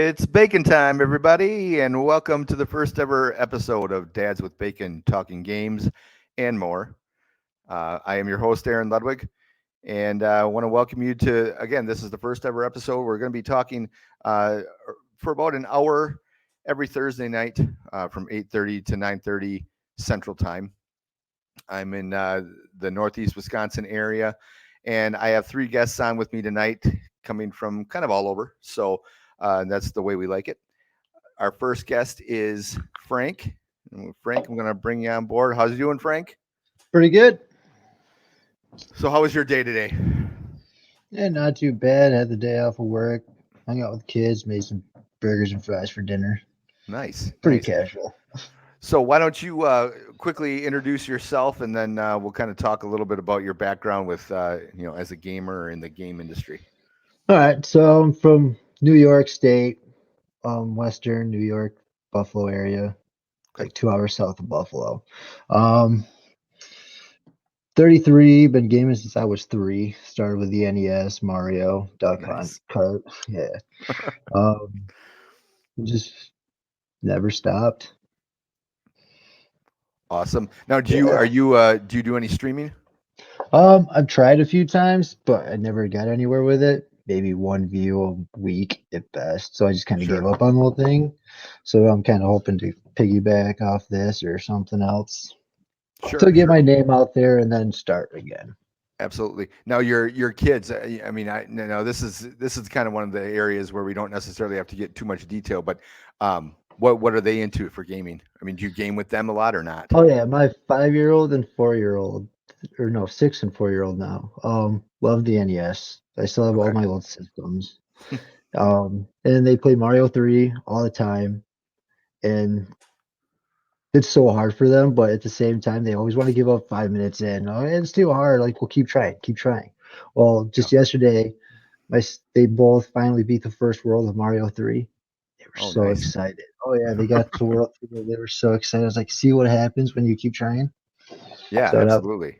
It's bacon time, everybody, and welcome to the first ever episode of Dads with Bacon, talking games and more. I am your host, Aaron Ludwig, and I want to welcome you to, again, this is the first ever episode. We're going to be talking uh, for about an hour every Thursday night from 8:30 to 9:30 Central Time. I'm in the Northeast Wisconsin area, and I have three guests on with me tonight coming from kind of all over. So that's the way we like it. Our first guest is Frank. Frank, I'm going to bring you on board. How's you doing, Frank? Pretty good. So, how was your day today? Yeah, not too bad. Had the day off of work. Hung out with kids. Made some burgers and fries for dinner. Nice, Pretty nice. casual. So, why don't you quickly introduce yourself, and then we'll kind of talk a little bit about your background with, as a gamer in the game industry. All right. So I'm from New York State, Western New York, Buffalo area, Okay, like 2 hours south of Buffalo. Um, 33. Been gaming since I was three. Started with the NES, Mario, Duck Hunt, nice, Kart. Yeah. Um, just never stopped. awesome. Now, Yeah. do you do any streaming? I've tried a few times, but I never got anywhere with it. Maybe one view a week at best. So I just kind of gave Sure, up on the whole thing. So I'm kind of hoping to piggyback off this or something else to sure, get sure. my name out there and then start again. Absolutely. Now your kids. I mean, I no, this is kind of one of the areas where we don't necessarily have to get too much detail. But what are they into for gaming? I mean, do you game with them a lot or not? Oh yeah, my 5-year-old and 4-year-old, or no, 6 and 4-year-old now, love the NES. I still have all Okay. my old systems. And they play Mario 3 all the time. And it's so hard for them, but at the same time, they always want to give up 5 minutes in. Oh, it's too hard. Like, well, keep trying, keep trying. Well, Yeah. just yesterday, they both finally beat the first world of Mario 3. They were Oh, so nice. excited. Oh yeah, they got to World 3. They were so excited. I was like, see what happens when you keep trying. Yeah, So now, absolutely.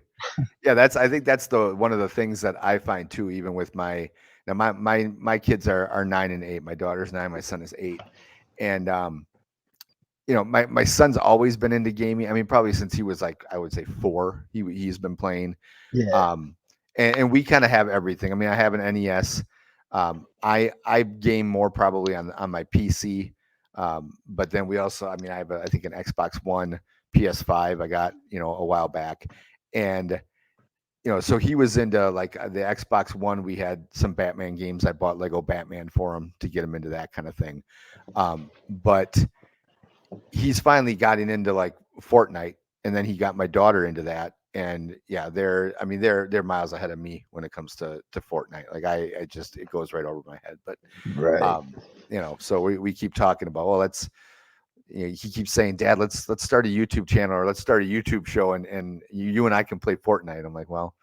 Yeah, I think that's the one of the things that I find too, even with my kids are 9 and 8. My daughter's 9, my son is 8. And my son's always been into gaming. I mean, probably since he was like, I would say 4, he's been playing. yeah, Um, and we kind of have everything. I mean, I have an NES. I game more probably on my PC. But then we also, I mean, I think an Xbox One, PS5 I got, a while back. And so he was into like the Xbox One. We had some Batman games. I bought Lego Batman for him to get him into that kind of thing. But he's finally gotten into like Fortnite, and then he got my daughter into that. And yeah, they're miles ahead of me when it comes to Fortnite. Like I just it goes right over my head. But right. um, so we keep talking about, well, he keeps saying, Dad, let's start a YouTube channel, or let's start a YouTube show, and you and I can play Fortnite. I'm like, well,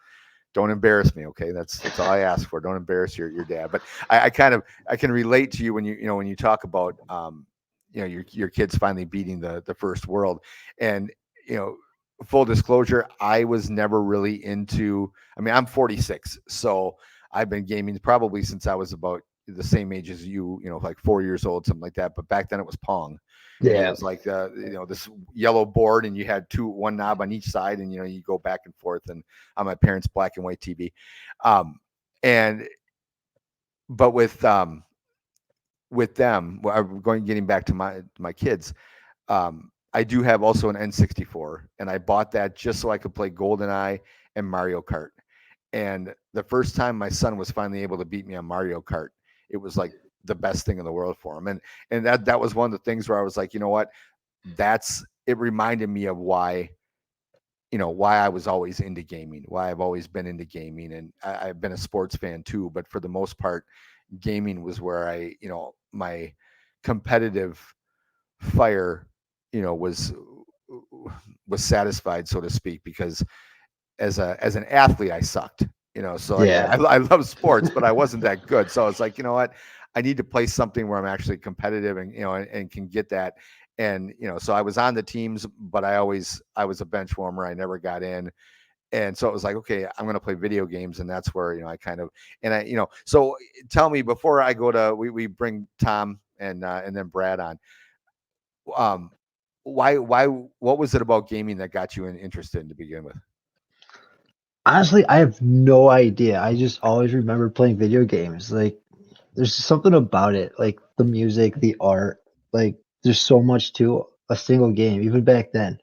don't embarrass me, okay? That's all I ask for. Don't embarrass your dad. But I can relate to you when when you talk about your kids finally beating the first world. And you know full disclosure, I was never really into, I mean, I'm 46, so I've been gaming probably since I was about the same age as like 4 years old, something like that. But back then it was Pong, and it Yeah. was like this yellow board, and you had one knob on each side, and you go back and forth, and on my parents' black and white TV. Um and but with them, well, I'm getting back to my kids. I do have also an N64, and I bought that just so I could play GoldenEye and Mario Kart. And the first time my son was finally able to beat me on Mario Kart, it was like the best thing in the world for him. And that was one of the things where I was like, you know what? It reminded me of why I was always into gaming, why I've always been into gaming. And I've been a sports fan too, but for the most part, gaming was where my competitive fire, was satisfied, so to speak, because as an athlete, I sucked. So like Yeah. I love sports, but I wasn't that good. So it's like, you know what, I need to play something where I'm actually competitive, and and can get that. And so I was on the teams, but I was a bench warmer. I never got in. And so it was like, okay, I'm going to play video games. And that's where I kind of, and I so tell me, before I go to, we bring Tom and then Brad on. Um, what was it about gaming that got you interested to begin with? Honestly, I have no idea. I just always remember playing video games. Like, there's something about it, like the music, the art. Like, there's so much to a single game. Even back then,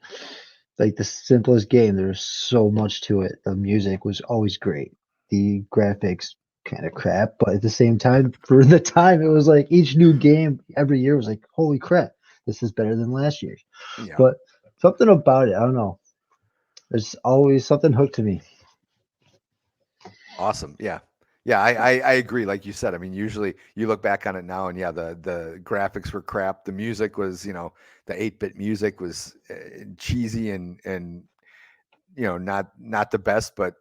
like the simplest game, there's so much to it. The music was always great. The graphics kind of crap, but at the same time, for the time, it was like each new game every year was like, holy crap, this is better than last year's. Yeah. But something about it, I don't know. There's always something hooked to me. Awesome. Yeah. Yeah, I agree. Like you said, I mean, usually you look back on it now, and yeah, the graphics were crap. The music was, the 8-bit music was cheesy and not the best, but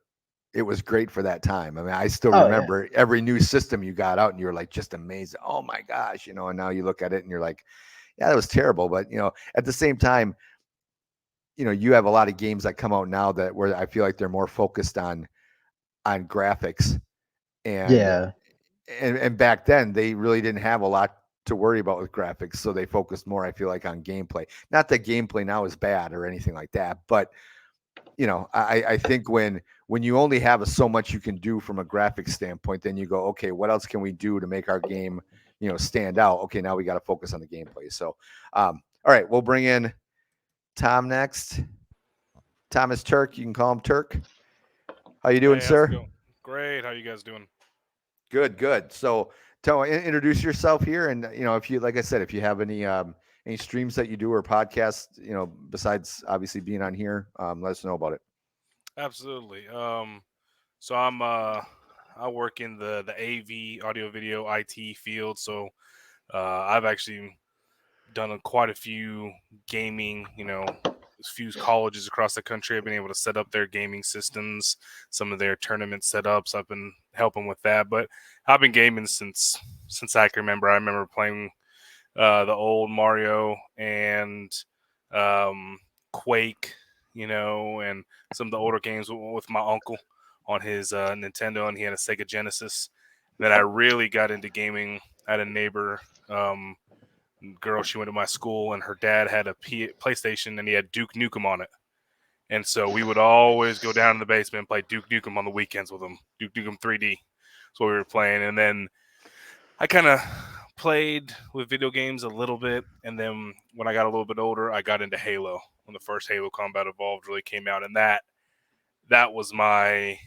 it was great for that time. I mean, I still Oh yeah. remember every new system you got out, and you were like just amazed. Oh my gosh, and now you look at it and you're like, yeah, that was terrible. But at the same time, you have a lot of games that come out now that where I feel like they're more focused on graphics and Yeah. and back then they really didn't have a lot to worry about with graphics, so they focused more, I feel like, on gameplay. Not that gameplay now is bad or anything like that, but I think when you only have so much you can do from a graphics standpoint, then you go, okay, what else can we do to make our game stand out? Okay, now we got to focus on the gameplay. So all right, we'll bring in Tom next. Thomas Turk, you can call him Turk. How you doing, Hey, how's it sir? going? Great. How you guys doing? Good. So, introduce yourself here, and if you, like I said, if you have any streams that you do or podcasts, besides obviously being on here, let us know about it. Absolutely. So I work in the AV audio video IT field. So I've actually done quite a few gaming, a few colleges across the country. I've been able to set up their gaming systems, some of their tournament setups. I've been helping with that, but I've been gaming since I can remember. I remember playing the old Mario and Quake, and some of the older games with my uncle on his Nintendo, and he had a Sega Genesis. Then I really got into gaming. I had a neighbor, girl, she went to my school, and her dad had a PlayStation, and he had Duke Nukem on it. And so we would always go down in the basement and play Duke Nukem on the weekends with him. Duke Nukem 3D. That's what we were playing. And then I kind of played with video games a little bit, and then when I got a little bit older, I got into Halo when the first Halo Combat Evolved really came out, and that was my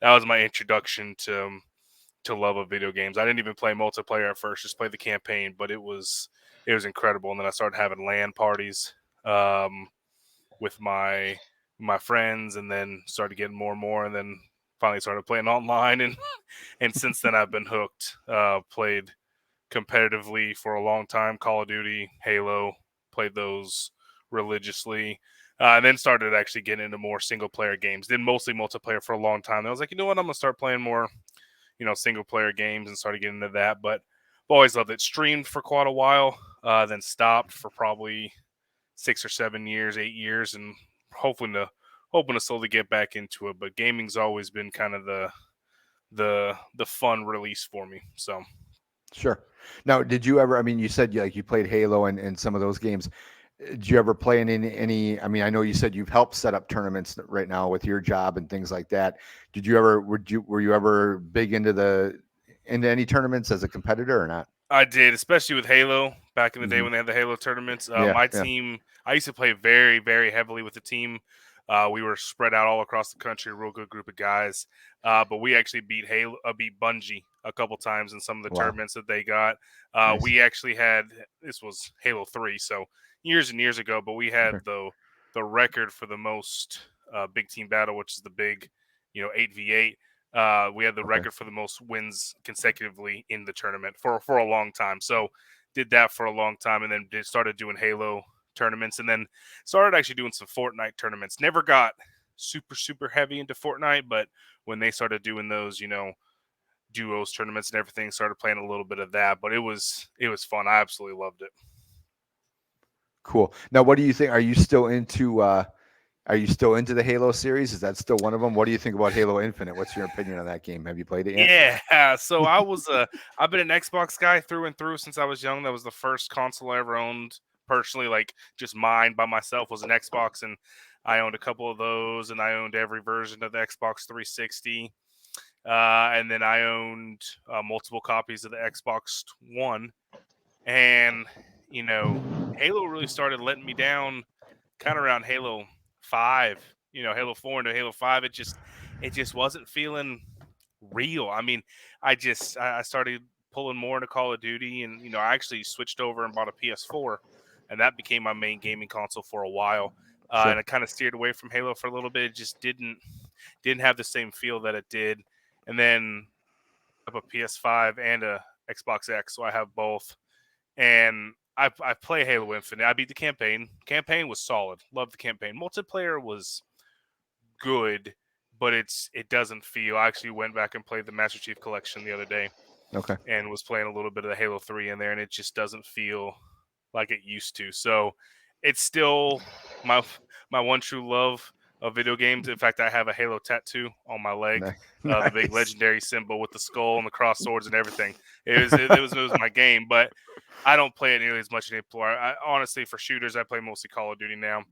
introduction to love of video games. I didn't even play multiplayer at first; just played the campaign, but it was incredible. And then I started having LAN parties with my friends, and then started getting more and more, and then finally started playing online, and since then I've been hooked. Played competitively for a long time. Call of Duty, Halo, played those religiously. And then started actually getting into more single player games. Did mostly multiplayer for a long time. I was like, you know what, I'm gonna start playing more, single player games, and started getting into that. But I've always loved it. Streamed for quite a while, then stopped for probably 6 or 7 years, 8 years, and hoping to slowly get back into it. But gaming's always been kind of the fun release for me. So Sure. Now, did you ever? I mean, you said you played Halo and some of those games. Did you ever play in any? I mean, I know you said you've helped set up tournaments right now with your job and things like that. Did you ever? Were you ever big into any tournaments as a competitor or not? I did, especially with Halo back in the day Hmm. when they had the Halo tournaments. Yeah. My Yeah. team, I used to play very, very heavily with the team. We were spread out all across the country, a real good group of guys. But we actually beat Bungie a couple times in some of the Wow. tournaments that they got. Nice. We actually had, this was Halo 3, so years and years ago, but we had Okay. the record for the most big team battle, which is the big, 8v8. We had the Okay. record for the most wins consecutively in the tournament for a long time. So did that for a long time, and then started doing Halo tournaments, and then started actually doing some Fortnite tournaments. Never got super heavy into Fortnite, but when they started doing those, duos tournaments and everything, started playing a little bit of that. But it was fun. I absolutely loved it. Cool. Now, what do you think? Are you still into Are you still into the Halo series? Is that still one of them? What do you think about Halo Infinite? What's your opinion on that game? Have you played it yet? Yeah, so I've been an Xbox guy through and through since I was young. That was the first console I ever owned personally, like just mine by myself was an Xbox, and I owned a couple of those, and I owned every version of the Xbox 360, and then I owned multiple copies of the Xbox One, and Halo really started letting me down, kind of around Halo 5, Halo 4 into Halo 5. It just wasn't feeling real. I mean, I started pulling more into Call of Duty, and I actually switched over and bought a PS4, and that became my main gaming console for a while. Sure. And I kind of steered away from Halo for a little bit. It just didn't have the same feel that it did. And then I have a PS5 and a Xbox X, so I have both. And I play Halo Infinite. I beat the campaign. Campaign was solid. Loved the campaign. Multiplayer was good, but it doesn't feel. I actually went back and played the Master Chief Collection the other day Okay. and was playing a little bit of the Halo 3 in there, and it just doesn't feel like it used to. So it's still my my one true love of video games. In fact, I have a Halo tattoo on my leg, the big Nice. legendary symbol with the skull and the cross swords and everything. It was my game, but I don't play it nearly as much anymore. Honestly, for shooters, I play mostly Call of Duty now,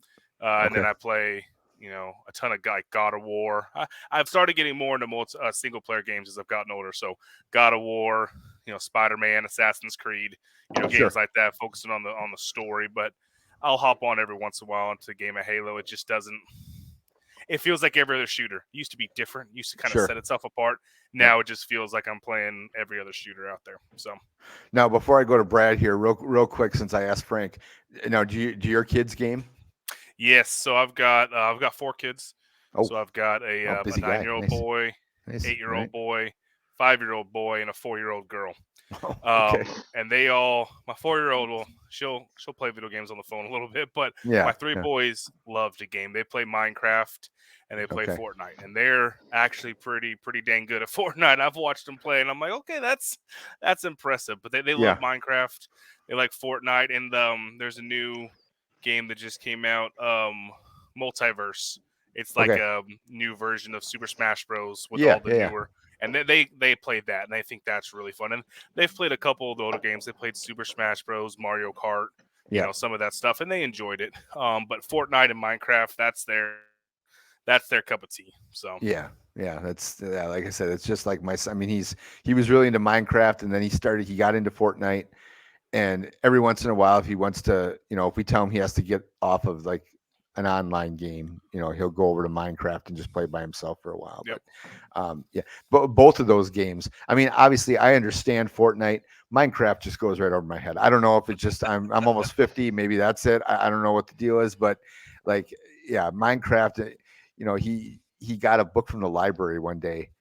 and then Okay. I play a ton of God of War. I've started getting more into single player games as I've gotten older. So God of War, Spider Man, Assassin's Creed, Sure. games like that, focusing on the story. But I'll hop on every once in a while into a game of Halo. It just doesn't. It feels like every other shooter. It used to be different. It used to kind of Sure. set itself apart. Now it just feels like I'm playing every other shooter out there. So Now, before I go to Brad here, real quick, since I asked Frank, now do your kids game? yes, so I've got 4 kids. Oh, So I've got a busy guy. 9-year-old Nice. boy, Nice. 8-year-old Right. boy, 5-year-old boy, and a 4-year-old girl. Oh, okay. And they all, my 4-year-old she'll play video games on the phone a little bit, but Yeah. my 3 Yeah. boys love to game. They play Minecraft and they play Okay. Fortnite, and they're actually pretty dang good at Fortnite. I've watched them play, and I'm like, okay, that's impressive. But they Yeah. love Minecraft, they like Fortnite, and there's a new game that just came out, Multiverse. It's like Okay. a new version of Super Smash Bros. With Yeah. all the Yeah. newer. And they played that, and they think that's really fun. And they've played a couple of the older games. They played Super Smash Bros, Mario Kart, Yeah. some of that stuff, and they enjoyed it. But Fortnite and Minecraft, that's their cup of tea. So Yeah. Yeah. That's like I said, it's just like my son. I mean, he was really into Minecraft, and then he got into Fortnite, and every once in a while, if he wants to, if we tell him he has to get off of like an online game, he'll go over to Minecraft and just play by himself for a while. Yep. But yeah, but both of those games, I mean, obviously I understand Fortnite. Minecraft just goes right over my head. I don't know if it's just I'm almost 50, maybe that's it. I don't know what the deal is, but like, yeah, Minecraft, he got a book from the library one day.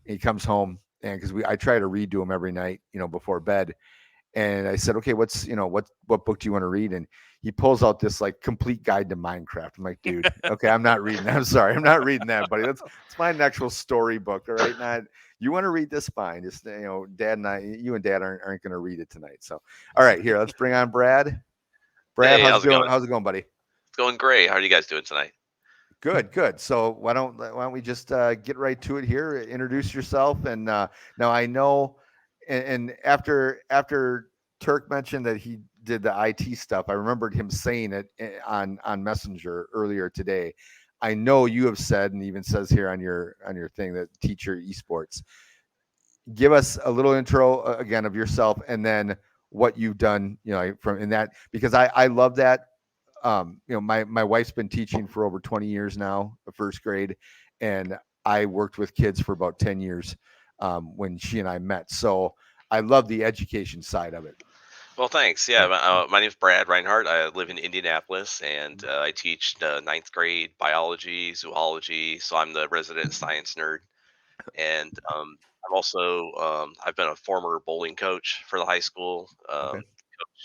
He comes home, and because I try to read to him every night, before bed. And I said, okay, what book do you want to read? And he pulls out this like complete guide to Minecraft. I'm like, dude, okay, I'm not reading that. I'm sorry, I'm not reading that, buddy. Let's find an actual story book. All right. Not you want to read this, fine. Just Dad and you and Dad aren't gonna read it tonight. So all right, here, let's bring on Brad. Brad, Hey, how's how's it it going? going? How's it going, buddy? It's going great. How are you guys doing tonight? Good. So why don't we just get right to it here? Introduce yourself, and now I know, and after Turk mentioned that he did the IT stuff, I remembered him saying it on Messenger earlier today. I know you have said, and even says here on your thing, that teacher esports. Give us a little intro again of yourself, and then what you've done, from in that, because I love that. My wife's been teaching for over 20 years now, first grade, and I worked with kids for about 10 years when she and I met. So I love the education side of it. Well, thanks. Yeah, my name's Brad Reinhardt. I live in Indianapolis, and I teach ninth grade biology, zoology. So I'm the resident science nerd, and I'm also I've been a former bowling coach for the high school. Okay.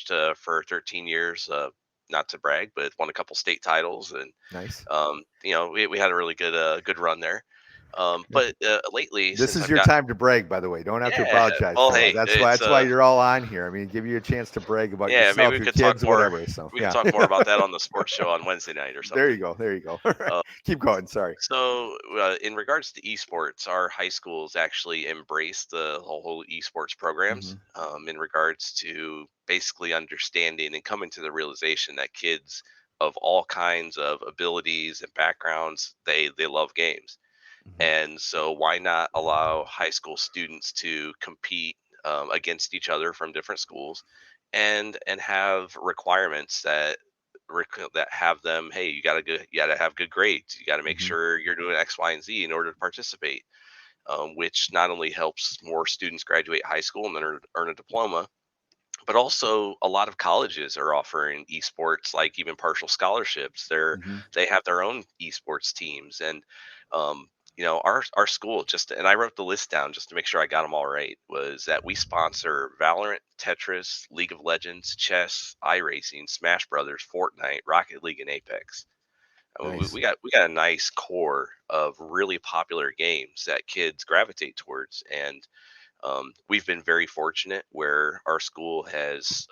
Coached for 13 years. Not to brag, but won a couple state titles, and Nice. we had a really good run there. But lately, This since is I've your got time to brag, by the way. Don't have to yeah, apologize well, for that. hey, That's why. it's That's why you're all on here. I mean, give you a chance to brag about yeah, maybe yourself, we your could talk kids, or more. whatever. So We could yeah, talk more about that on the sports show on Wednesday night or there you something. go. There you go. Uh, Keep going. Sorry. So, in regards to esports, our high schools actually embrace the whole esports programs Mhm. in regards to basically understanding and coming to the realization that kids of all kinds of abilities and backgrounds they love games, Mhm. and so why not allow high school students to compete against each other from different schools, and have requirements that have them, hey, you gotta have good grades, you got to make Mhm. sure you're doing X, Y, and Z in order to participate, which not only helps more students graduate high school and then earn a diploma, but also a lot of colleges are offering esports, like even partial scholarships. Mhm. They have their own esports teams, and um, our school, just, and I wrote the list down just to make sure I got them all right, was that we sponsor Valorant, Tetris, League of Legends, chess, iRacing, Smash Brothers, Fortnite, Rocket League, and Apex. Nice. We got a nice core of really popular games that kids gravitate towards, and we've been very fortunate where our school has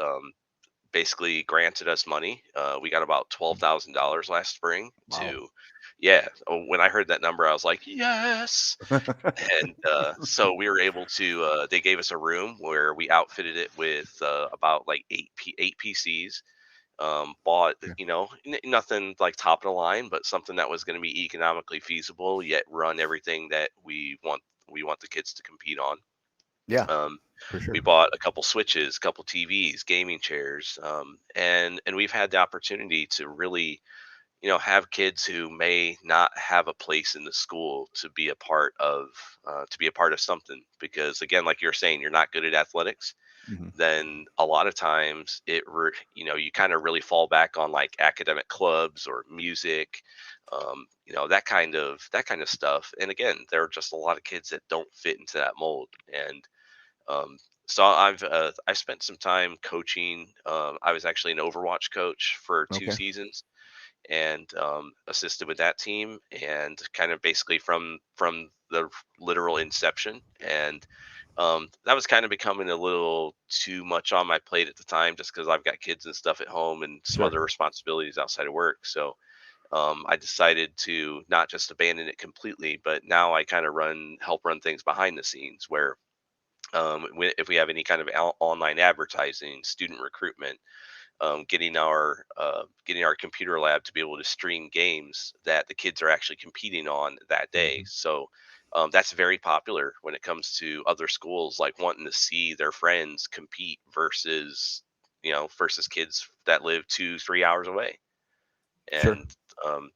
basically granted us money. We got about $12,000 last spring Wow. to, yeah. When I heard that number, I was like, yes. And so we were able to. They gave us a room where we outfitted it with about like eight PCs. Bought, Yeah. nothing like top of the line, but something that was going to be economically feasible, yet run everything that we want the kids to compete on. Yeah, Um, for we sure. bought a couple switches, a couple TVs, gaming chairs, and we've had the opportunity to really, have kids who may not have a place in the school to be a part of something. Because again, like you're saying, you're not good at athletics. Mhm. Then a lot of times you kind of really fall back on like academic clubs or music, that kind of stuff. And again, there are just a lot of kids that don't fit into that mold, and um, so I spent some time coaching. I was actually an Overwatch coach for two Okay. seasons, and assisted with that team, and kind of basically from the literal inception. And that was kind of becoming a little too much on my plate at the time, just because I've got kids and stuff at home and some Sure. other responsibilities outside of work. So I decided to not just abandon it completely, but now I kind of help run things behind the scenes where if we have any kind of online advertising, student recruitment, getting our computer lab to be able to stream games that the kids are actually competing on that day. Mhm. So that's very popular when it comes to other schools, like wanting to see their friends compete versus kids that live 2-3 hours away. Sure. And um,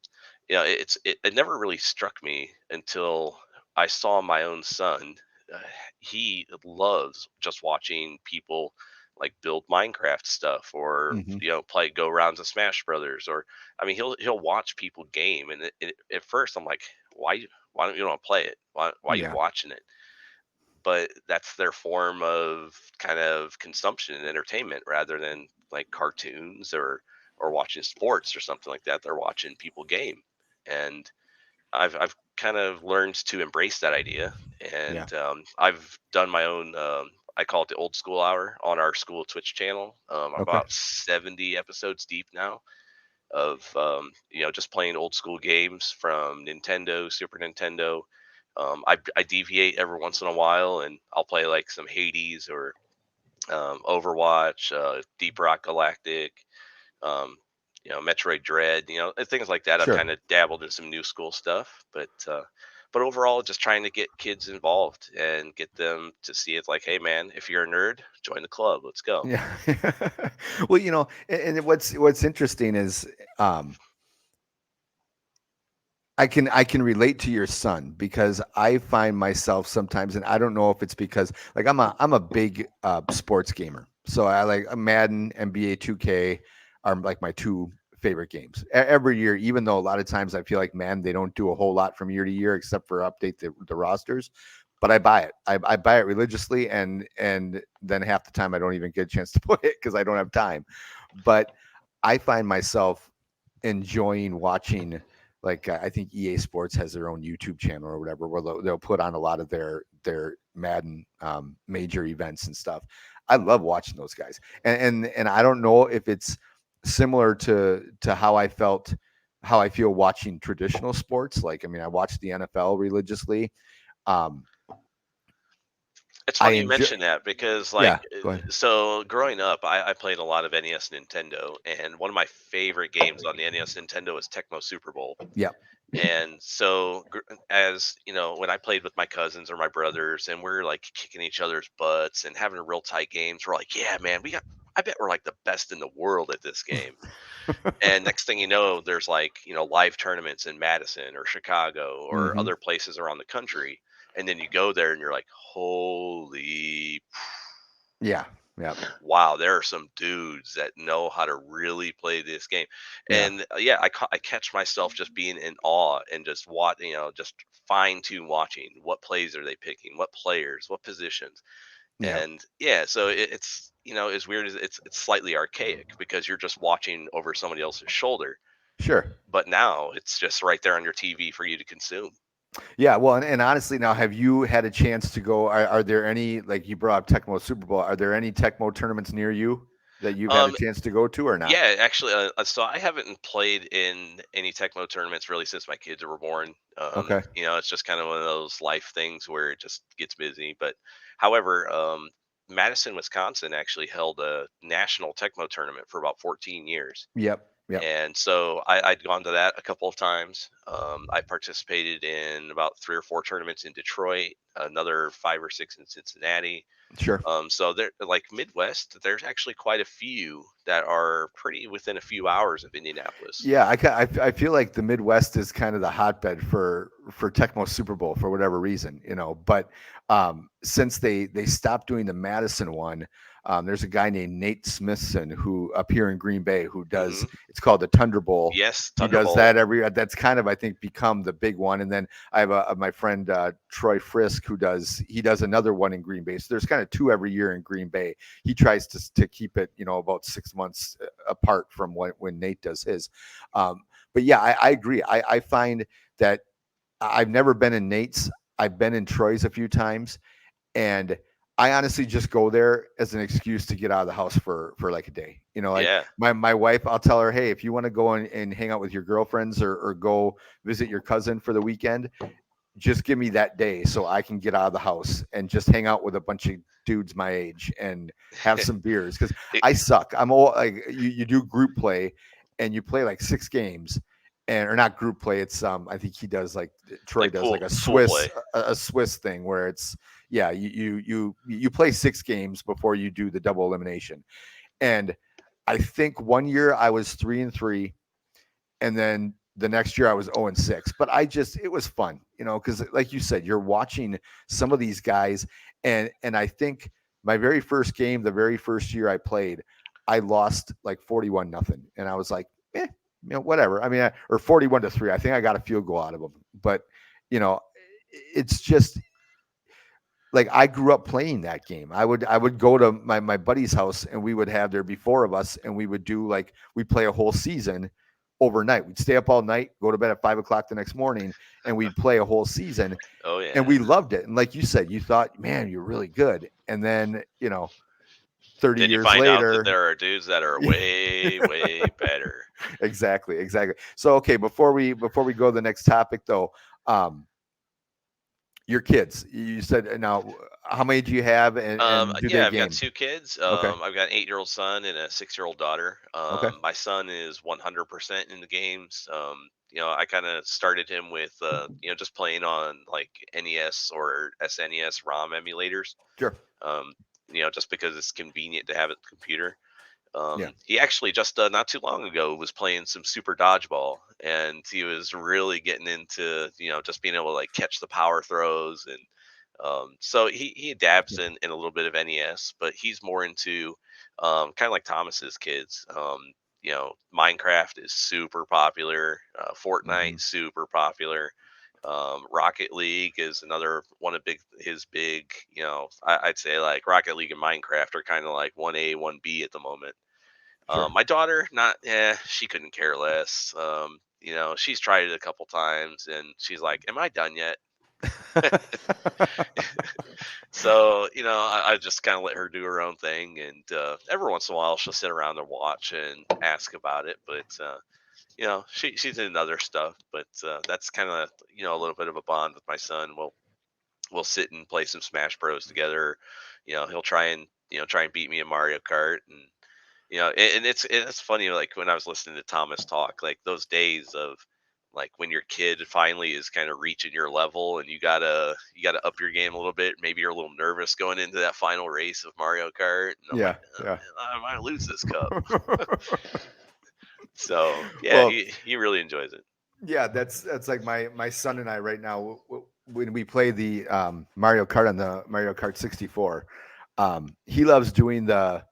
it never really struck me until I saw my own son. Uh, he loves just watching people like build Minecraft stuff, or Mhm. play go rounds of Smash Brothers, or I mean he'll watch people game, and at first I'm like, why don't you want to play it? Why are you Yeah. watching it? But that's their form of kind of consumption and entertainment, rather than like cartoons or watching sports or something like that. They're watching people game, and I've kind of learned to embrace that idea, Yeah. and I've done my own. I call it the old school hour on our school Twitch channel. I'm Okay. about 70 episodes deep now of just playing old school games from Nintendo, Super Nintendo. I deviate every once in a while, and I'll play like some Hades or Overwatch, Deep Rock Galactic, um, Metroid Dread, and things like that. I've Sure. kind of dabbled in some new school stuff, but overall, just trying to get kids involved and get them to see it like, hey, man, if you're a nerd, join the club. Let's go. Yeah. Well, and what's interesting is um I can relate to your son because I find myself sometimes, and I don't know if it's because like I'm a big sports gamer. So I like Madden, NBA 2K are like my two favorite games every year, even though a lot of times I feel like, man, they don't do a whole lot from year to year except for update the rosters. But I buy it. I buy it religiously, and then half the time I don't even get a chance to play it because I don't have time. But I find myself enjoying watching like I think EA Sports has their own YouTube channel or whatever, where they'll put on a lot of their Madden major events and stuff. I love watching those guys, and I don't know if it's similar to how I feel watching traditional sports. Like, I mean, I watch the NFL religiously. Um, It's I funny you enjoy. mention that because, Yeah, like, go ahead. so growing up, I played a lot of NES Nintendo, and one of my favorite games on the NES Nintendo is Tecmo Super Bowl. Yeah, And so, as you know, when I played with my cousins or my brothers, and we're like kicking each other's butts and having real tight games, we're like, "Yeah, man, we got. I bet we're like the best in the world at this game." And next thing you know, there's like live tournaments in Madison or Chicago or hmm other places around the country, and then you go there and you're like, "Holy yeah, yeah, wow, there are some dudes that know how to really play this game." yeah, And yeah, I catch myself just being in awe and just just fine tune watching what plays are they picking, what players, what positions. yeah. And yeah, so it's as weird as it's slightly archaic because you're just watching over somebody else's shoulder, Sure. but now it's just right there on your TV for you to consume. Yeah, well, and honestly, now have you had a chance to go? Are there any, like you brought up Tecmo Super Bowl? Are there any Tecmo tournaments near you that you've had a Um, chance to go to or not? Yeah, actually, so I haven't played in any Tecmo tournaments really since my kids were born. Okay. It's just kind of one of those life things where it just gets busy. But however, Madison, Wisconsin actually held a national Tecmo tournament for about 14 years. Yep. Yep. And so I'd gone to that a couple of times. I participated in about 3 or 4 tournaments in Detroit, another 5 or 6 in Cincinnati. Sure. So they're like Midwest. There's actually quite a few that are pretty within a few hours of Indianapolis. Yeah, I feel like the Midwest is kind of the hotbed for Tecmo Super Bowl for whatever reason, you know. But since they stopped doing the Madison one, there's a guy named Nate Smithson who up here in Green Bay who does, Hmm. it's called the Thunder Bowl. Yes, He does Thunderbolt. that that's kind of, I think, become the big one. And then I have my friend Troy Frisk he does another one in Green Bay. So there's kind of two every year in Green Bay. He tries to keep it, about 6 months apart from when Nate does his. But yeah, I agree. I find that I've never been in Nate's. I've been in Troy's a few times, and I honestly just go there as an excuse to get out of the house for like a day. Like Yeah, my wife, I'll tell her, hey, if you want to go and hang out with your girlfriends or go visit your cousin for the weekend, just give me that day so I can get out of the house and just hang out with a bunch of dudes my age and have some beers because It- I suck. I'm all like you do group play and you play like 6 games and or not group play. It's I think he does like Troy like does like pool play. a Swiss thing where it's yeah you play 6 games before you do the double elimination. And I think one year I was 3-3 and then the next year I was 0-6. But it was fun, because like you said, you're watching some of these guys, and I think my very first game, the very first year I played, I lost like 41-0, and I was like, whatever. I mean, or 41-3. I think I got a field goal out of them, but it's just like I grew up playing that game. I would go to my buddy's house and we would have there be 4 of us and we would do like we play a whole season overnight. We'd stay up all night, go to bed at 5 o'clock the next morning, and we'd play a whole season. Oh yeah. And we loved it. And like you said, you thought, man, you're really good. And then 30 Then you years find out that later, there are dudes that are way, way better. exactly. So okay, before we go to the next topic though, your kids, you said now how many do you have and do Yeah, they I've got game? 2 kids. Okay. I've got an 8-year-old son and a 6-year-old daughter. Okay. My son is 100% in the games. I kind of started him with, just playing on like NES or SNES ROM emulators. Sure. Just because it's convenient to have it computer. Yeah. He actually just not too long ago was playing some Super Dodgeball, and he was really getting into just being able to like catch the power throws, and so he dabs in a little bit of NES, but he's more into kind of like Thomas's kids. Minecraft is super popular. Fortnite Mhm. super popular. Rocket League is another one of his big. I'd say like Rocket League and Minecraft are kind of like 1A, 1B at the moment. Sure. My daughter, not, she couldn't care less. she's tried it a couple times, and she's like, "Am I done yet?" So, I just kind of let her do her own thing, and every once in a while she'll sit around and watch and ask about it. But she's in other stuff. But that's kind of a little bit of a bond with my son. We'll sit and play some Smash Bros together. He'll try and beat me in Mario Kart, and and it's funny. Like when I was listening to Thomas talk, like those days of like when your kid finally is kind of reaching your level, and you gotta up your game a little bit. Maybe you're a little nervous going into that final race of Mario Kart, and I'm like, Yeah. I might lose this cup. So yeah, Well, he really enjoys it. yeah, that's like my son and I right now when we play the Mario Kart on the Mario Kart 64. He loves doing the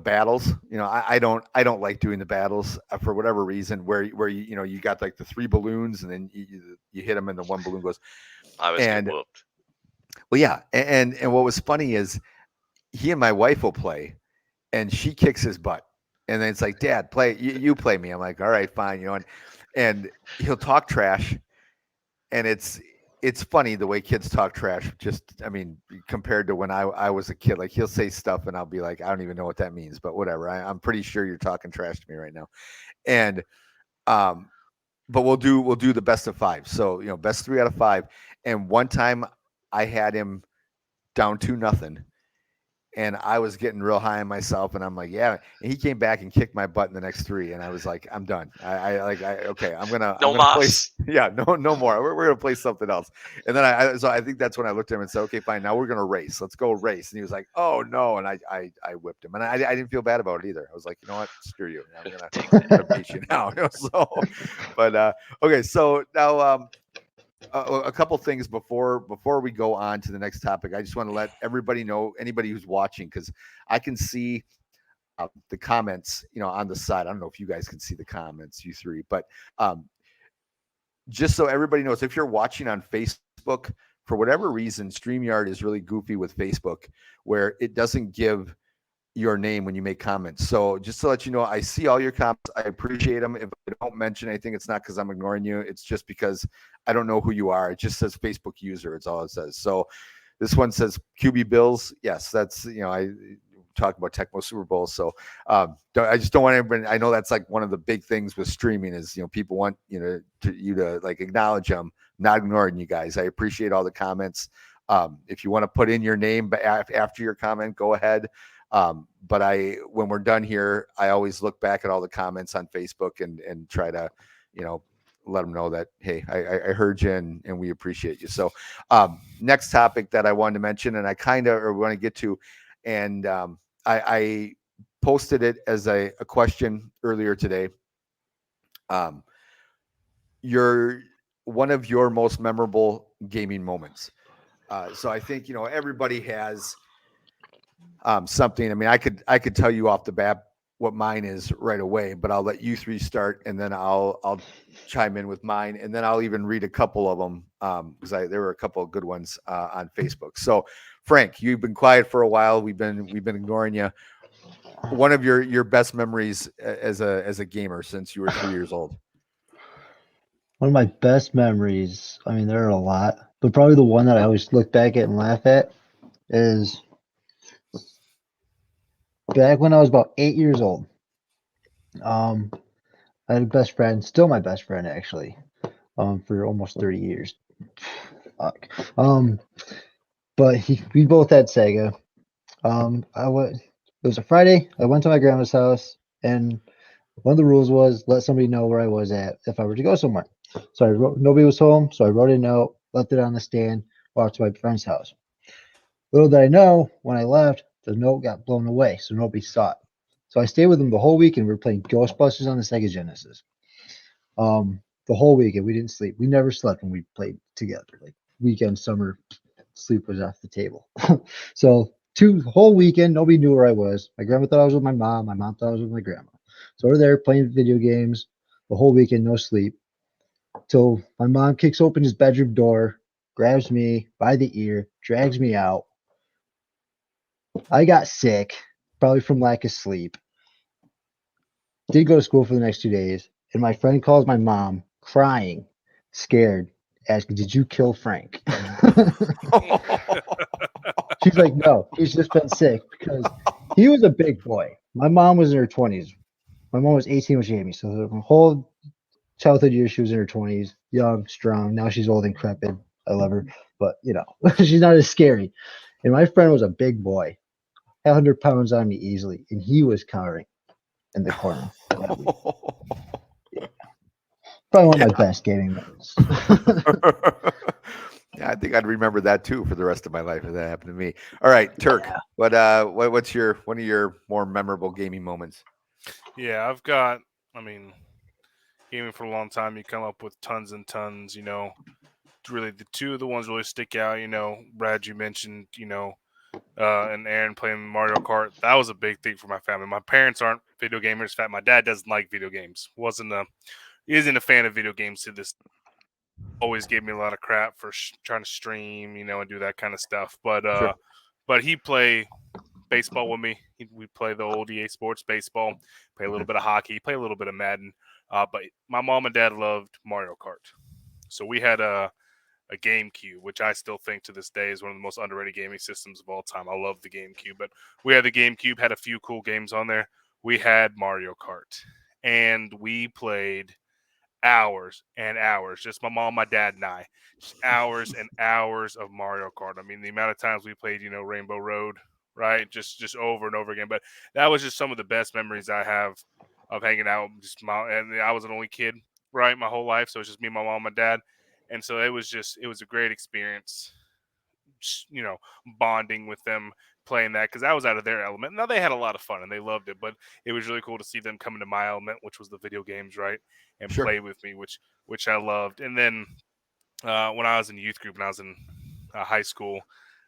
battles. I don't like doing the battles for whatever reason. Where you got like the 3 balloons and then you hit them and the 1 balloon goes. I always get And whooped. well, yeah, and what was funny is he and my wife will play, and she kicks his butt, and then it's like, Dad, play you play me. I'm like, all right, fine, and he'll talk trash, and it's funny the way kids talk trash. Just, I mean, compared to when I was a kid, like he'll say stuff and I'll be like, I don't even know what that means, but whatever. I'm pretty sure you're talking trash to me right now. And but we'll do the best of 5. So best 3 out of 5. And one time I had him down 2-0. And I was getting real high on myself, and I'm like, yeah. And he came back and kicked my butt in the next 3, and I was like, I'm done. Okay, I'm gonna play. Mas. Yeah, no more. We're gonna play something else. And then I think that's when I looked at him and said, okay, fine, now we're gonna race. Let's go race. And he was like, oh no, and I whipped him, and I didn't feel bad about it either. I was like, you know what, screw you. I'm gonna beat you now. So, but okay, so now a couple things before we go on to the next topic. I just want to let everybody know, anybody who's watching, because I can see the comments, on the side. I don't know if you guys can see the comments, you 3, but just so everybody knows, if you're watching on Facebook, for whatever reason, StreamYard is really goofy with Facebook, where it doesn't give your name when you make comments. So just to let you know, I see all your comments. I appreciate them. If I don't mention anything, it's not because I'm ignoring you. It's just because I don't know who you are. It just says Facebook user. It's all it says. So this one says QB Bills. Yes, that's, I talk about Tecmo Super Bowl. So I just don't want everybody. I know that's like one of the big things with streaming is, people want, you to like acknowledge them, not ignoring you guys. I appreciate all the comments. If you want to put in your name after your comment, go ahead. But when we're done here, I always look back at all the comments on Facebook and try to, let them know that, hey, I heard you and we appreciate you. So next topic that I wanted to mention, and I kind of want to get to, and I posted it as a question earlier today. One of your most memorable gaming moments. So I think, everybody has something. I mean, I could tell you off the bat what mine is right away, but I'll let you 3 start, and then I'll chime in with mine, and then I'll even read a couple of them because there were a couple of good ones on Facebook. So, Frank, you've been quiet for a while. We've been ignoring you. One of your best memories as a gamer since you were 3 years old. One of my best memories, I mean, there are a lot, but probably the one that I always look back at and laugh at is back when I was about 8 years old. I had a best friend, still my best friend actually, for almost 30 years. Fuck. But we both had Sega. It was a Friday. I went to my grandma's house, and one of the rules was let somebody know where I was at if I were to go somewhere. So nobody was home, so I wrote a note, left it on the stand, walked to my friend's house. Little did I know, when I left, the note got blown away, so nobody saw it. So I stayed with them the whole weekend. We were playing Ghostbusters on the Sega Genesis. The whole weekend, we didn't sleep. We never slept when we played together. Like weekend, summer, sleep was off the table. So whole weekend, nobody knew where I was. My grandma thought I was with my mom. My mom thought I was with my grandma. So we're there playing video games the whole weekend, no sleep. Till my mom kicks open his bedroom door, grabs me by the ear, drags me out. I got sick, probably from lack of sleep. Did go to school for the next 2 days, and my friend calls my mom, crying, scared, asking, "Did you kill Frank?" She's like, "No, he's just been sick," because he was a big boy. My mom was in her 20s. My mom was 18 when she had me, so the whole childhood years she was in her 20s, young, strong. Now she's old and decrepit. I love her, but she's not as scary. And my friend was a big boy, 100 pounds on me easily, and he was cowering in the corner. Probably one of my best gaming moments. Yeah, I think I'd remember that too for the rest of my life if that happened to me. All right, Turk. What's your one of your more memorable gaming moments? Yeah, I've got. I mean, gaming for a long time, you come up with tons and tons. Really the two of the ones really stick out. Brad, you mentioned, and Aaron playing Mario Kart. That was a big thing for my family. My parents aren't video gamers. In fact, my dad doesn't like video games. Isn't a fan of video games to this. Always gave me a lot of crap for trying to stream, and do that kind of stuff. Sure. But he play baseball with me. We play the old EA Sports baseball. Play a little bit of hockey. Play a little bit of Madden. But my mom and dad loved Mario Kart, so we had a GameCube, which I still think to this day is one of the most underrated gaming systems of all time. I love the GameCube, but we had the GameCube, had a few cool games on there. We had Mario Kart, and we played hours and hours, just my mom, my dad, and I, just hours and hours of Mario Kart. I mean, the amount of times we played, Rainbow Road, right? Just over and over again. But that was just some of the best memories I have of hanging out. And I was an only kid, right, my whole life. So it's just me, my mom, my dad. And so it was a great experience, bonding with them, playing that, because I was out of their element. Now they had a lot of fun and they loved it, but it was really cool to see them come into my element, which was the video games, right, and Sure. play with me, which I loved. And then when I was in youth group and I was in high school,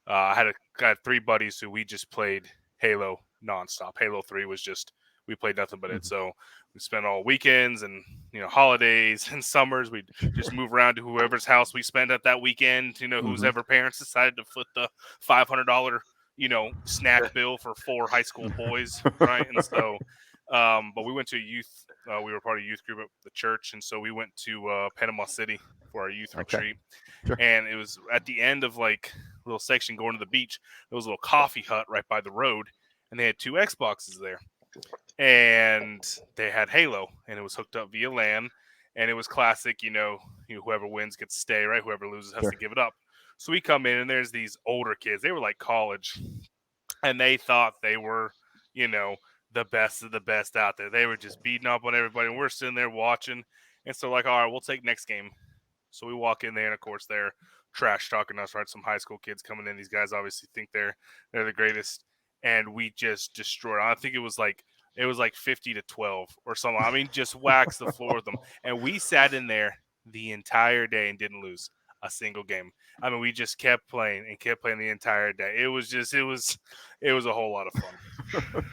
I had three buddies who we just played Halo nonstop. Halo 3 was just, we played nothing but it. So we spent all weekends and holidays and summers. We'd just move around to whoever's house we spent at that weekend. Whose ever parents decided to foot the $500 snack bill for 4 high school boys, right? And so, but we went to a youth. We were part of a youth group at the church, and so we went to Panama City for our youth retreat. Sure. And it was at the end of like a little section going to the beach. There was a little coffee hut right by the road, and they had 2 Xboxes there, and they had Halo, and it was hooked up via LAN, and it was classic. Whoever wins gets to stay, right? Whoever loses has to give it up. So we come in, and there's these older kids. They were like college, and they thought they were, the best of the best out there. They were just beating up on everybody, and we're sitting there watching. And so, like, all right, we'll take next game. So we walk in there, and of course, they're trash talking us, right? Some high school kids coming in. These guys obviously think they're the greatest, and we just destroyed. I think it was like 50-12 or something. I mean, just waxed the floor with them, and we sat in there the entire day and didn't lose a single game. I mean, we just kept playing and kept playing the entire day. It was a whole lot of fun.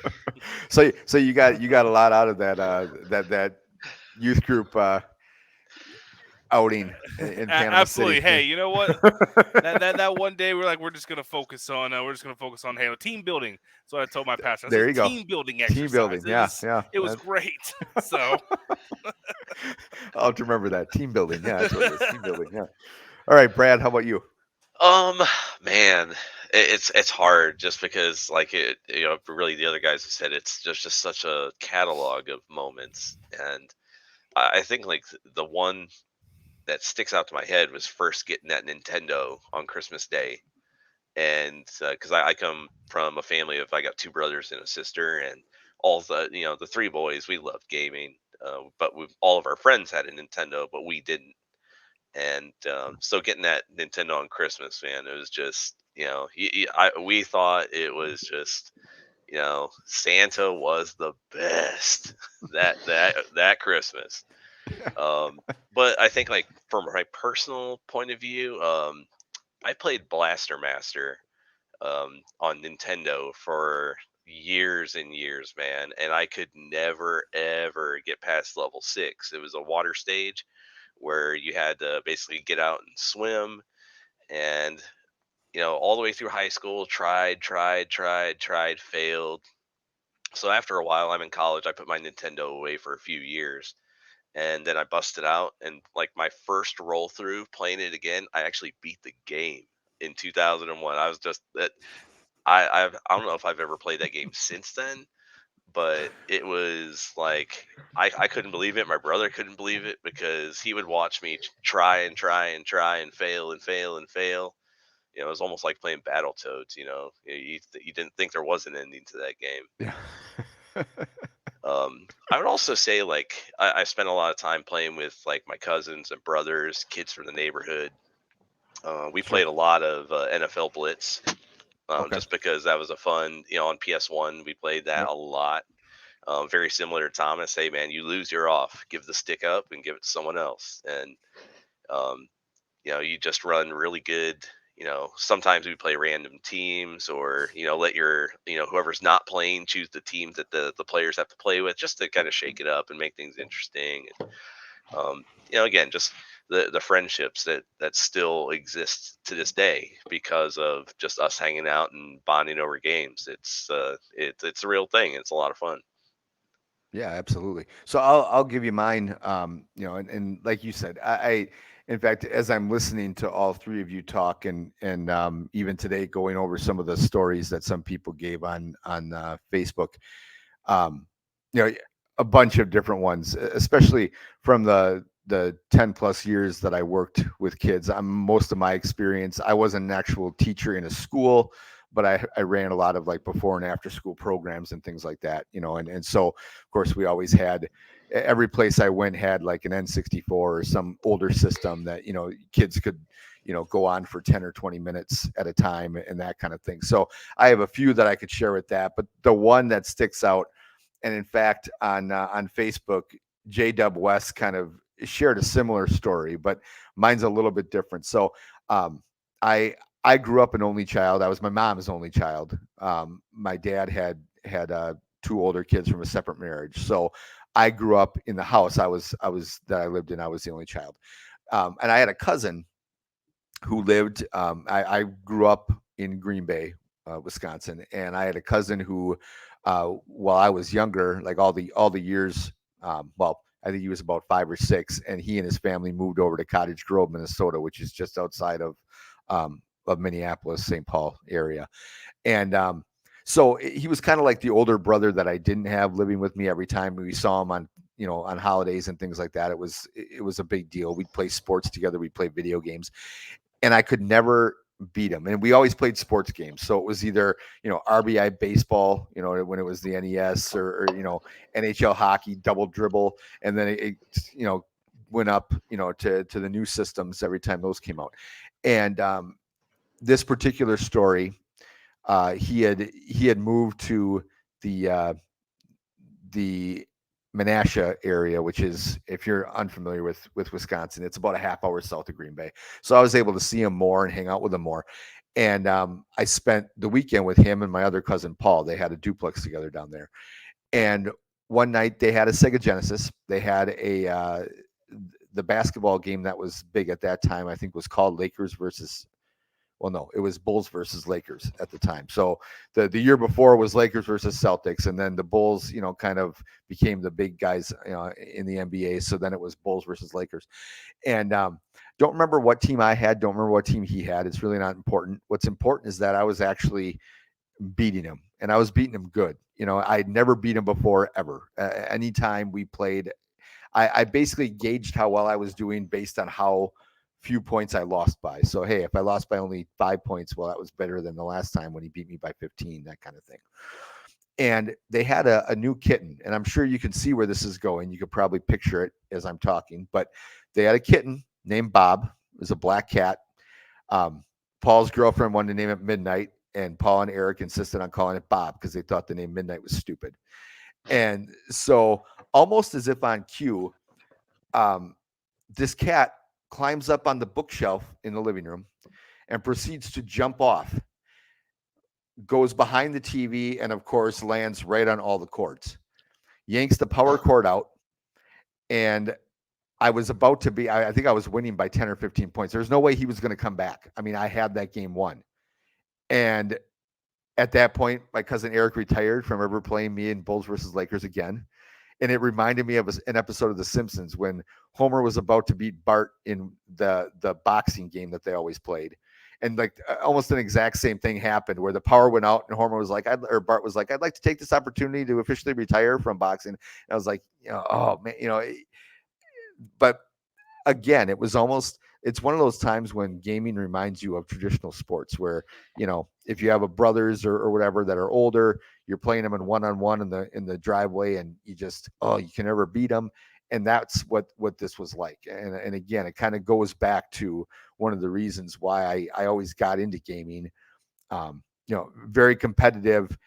So you got a lot out of that youth group outing in Panama Absolutely. City. Hey, you know what? that one day we're just gonna focus on Halo team building. So I told my pastor. There you go. Team building exercise. Team building. It was great. So I'll have to remember that. Team building. Yeah, that's what it is. Team building. Yeah. All right, Brad. How about you? Man, it's hard just because really the other guys have said it's just such a catalog of moments, and I think like the one that sticks out to my head was first getting that Nintendo on Christmas Day. And because I come from a family of, I got 2 brothers and a sister, and all the 3 boys, we loved gaming, but all of our friends had a Nintendo, but we didn't. And so getting that Nintendo on Christmas, man, it was just, we thought it was just, Santa was the best that Christmas. But I think, like, from my personal point of view, I played Blaster Master on Nintendo for years and years, man, and I could never ever get past level 6. It was a water stage where you had to basically get out and swim, and all the way through high school, tried, failed. So after a while, I'm in college. I put my Nintendo away for a few years, and then I busted out. And like my first roll through playing it again, I actually beat the game in 2001. I was just that I don't know if I've ever played that game since then, but it was like I couldn't believe it. My brother couldn't believe it because he would watch me try and try and try and fail and fail and fail. It was almost like playing Battletoads. You didn't think there was an ending to that game. Yeah. I would also say like I spent a lot of time playing with like my cousins and brothers, kids from the neighborhood. We Sure. played a lot of NFL Blitz, Okay. just because that was a fun. On PS1 we played that Yep. a lot. Very similar to Thomas. Hey man, you lose, you're off. Give the stick up and give it to someone else. And um, you just run really good. Sometimes we play random teams, or let your whoever's not playing choose the team that the players have to play with, just to kind of shake it up and make things interesting. And again, just the friendships that still exist to this day because of just us hanging out and bonding over games. It's a real thing. It's a lot of fun. Yeah, absolutely. So I'll give you mine. And like you said, I in fact, as I'm listening to all three of you talk, and even today going over some of the stories that some people gave on Facebook, um, you know, a bunch of different ones, especially from the 10 plus years that I worked with kids. Most of my experience, I wasn't an actual teacher in a school, but I ran a lot of like before and after school programs and things like that, and so of course we always had, every place I went had like an N64 or some older system that, kids could, go on for 10 or 20 minutes at a time and that kind of thing. So I have a few that I could share with that, but the one that sticks out, and in fact on Facebook, JW West kind of shared a similar story, but mine's a little bit different. So um, I grew up an only child. I was my mom's only child. My dad had two older kids from a separate marriage. So I grew up in the house that I lived in. I was the only child, and I had a cousin who lived. I grew up in Green Bay, Wisconsin, and I had a cousin who, while I was younger, like all the years, well, I think he was about 5 or 6, and he and his family moved over to Cottage Grove, Minnesota, which is just outside of Minneapolis, St. Paul area. And so he was kind of like the older brother that I didn't have living with me. Every time we saw him on holidays and things like that, it was a big deal. We'd play sports together. We'd play video games, and I could never beat him. And we always played sports games. So it was either, RBI baseball, when it was the NES, or NHL hockey, double dribble. And then it went up, to the new systems every time those came out. And this particular story, he had moved to the Menasha area, which is, if you're unfamiliar with Wisconsin, it's about a half hour south of Green Bay. So I was able to see him more and hang out with him more. And I spent the weekend with him and my other cousin Paul. They had a duplex together down there. And one night they had a Sega Genesis. They had the basketball game that was big at that time, I think, was called Lakers versus, well, no, it was Bulls versus Lakers at the time. So the year before was Lakers versus Celtics, and then the Bulls, kind of became the big guys, in the NBA. So then it was Bulls versus Lakers. And don't remember what team I had. Don't remember what team he had. It's really not important. What's important is that I was actually beating him, and I was beating him good. I'd never beat him before, ever. Anytime we played, I basically gauged how well I was doing based on how few points I lost by. So, hey, if I lost by only 5 points, well, that was better than the last time when he beat me by 15, that kind of thing. And they had a new kitten, and I'm sure you can see where this is going. You could probably picture it as I'm talking, but they had a kitten named Bob. It was a black cat. Paul's girlfriend wanted to name it Midnight, and Paul and Eric insisted on calling it Bob because they thought the name Midnight was stupid. And so, almost as if on cue, this cat climbs up on the bookshelf in the living room and proceeds to jump off, goes behind the TV, and of course lands right on all the cords, yanks the power cord out. And I was about to be, I think I was winning by 10 or 15 points. There's no way he was going to come back. I mean, I had that game won. And at that point, my cousin Eric retired from ever playing me in Bulls versus Lakers again. and it reminded me of an episode of The Simpsons when Homer was about to beat Bart in the boxing game that they always played. And like almost an exact same thing happened where the power went out and Homer was like, or Bart was like, I'd like to take this opportunity to officially retire from boxing. And I was like, oh man, but again, it's one of those times when gaming reminds you of traditional sports where, if you have a brothers or whatever that are older, you're playing them in one-on-one in the driveway and you can never beat them. And that's what this was like. And again, it kind of goes back to one of the reasons why I always got into gaming, very competitive.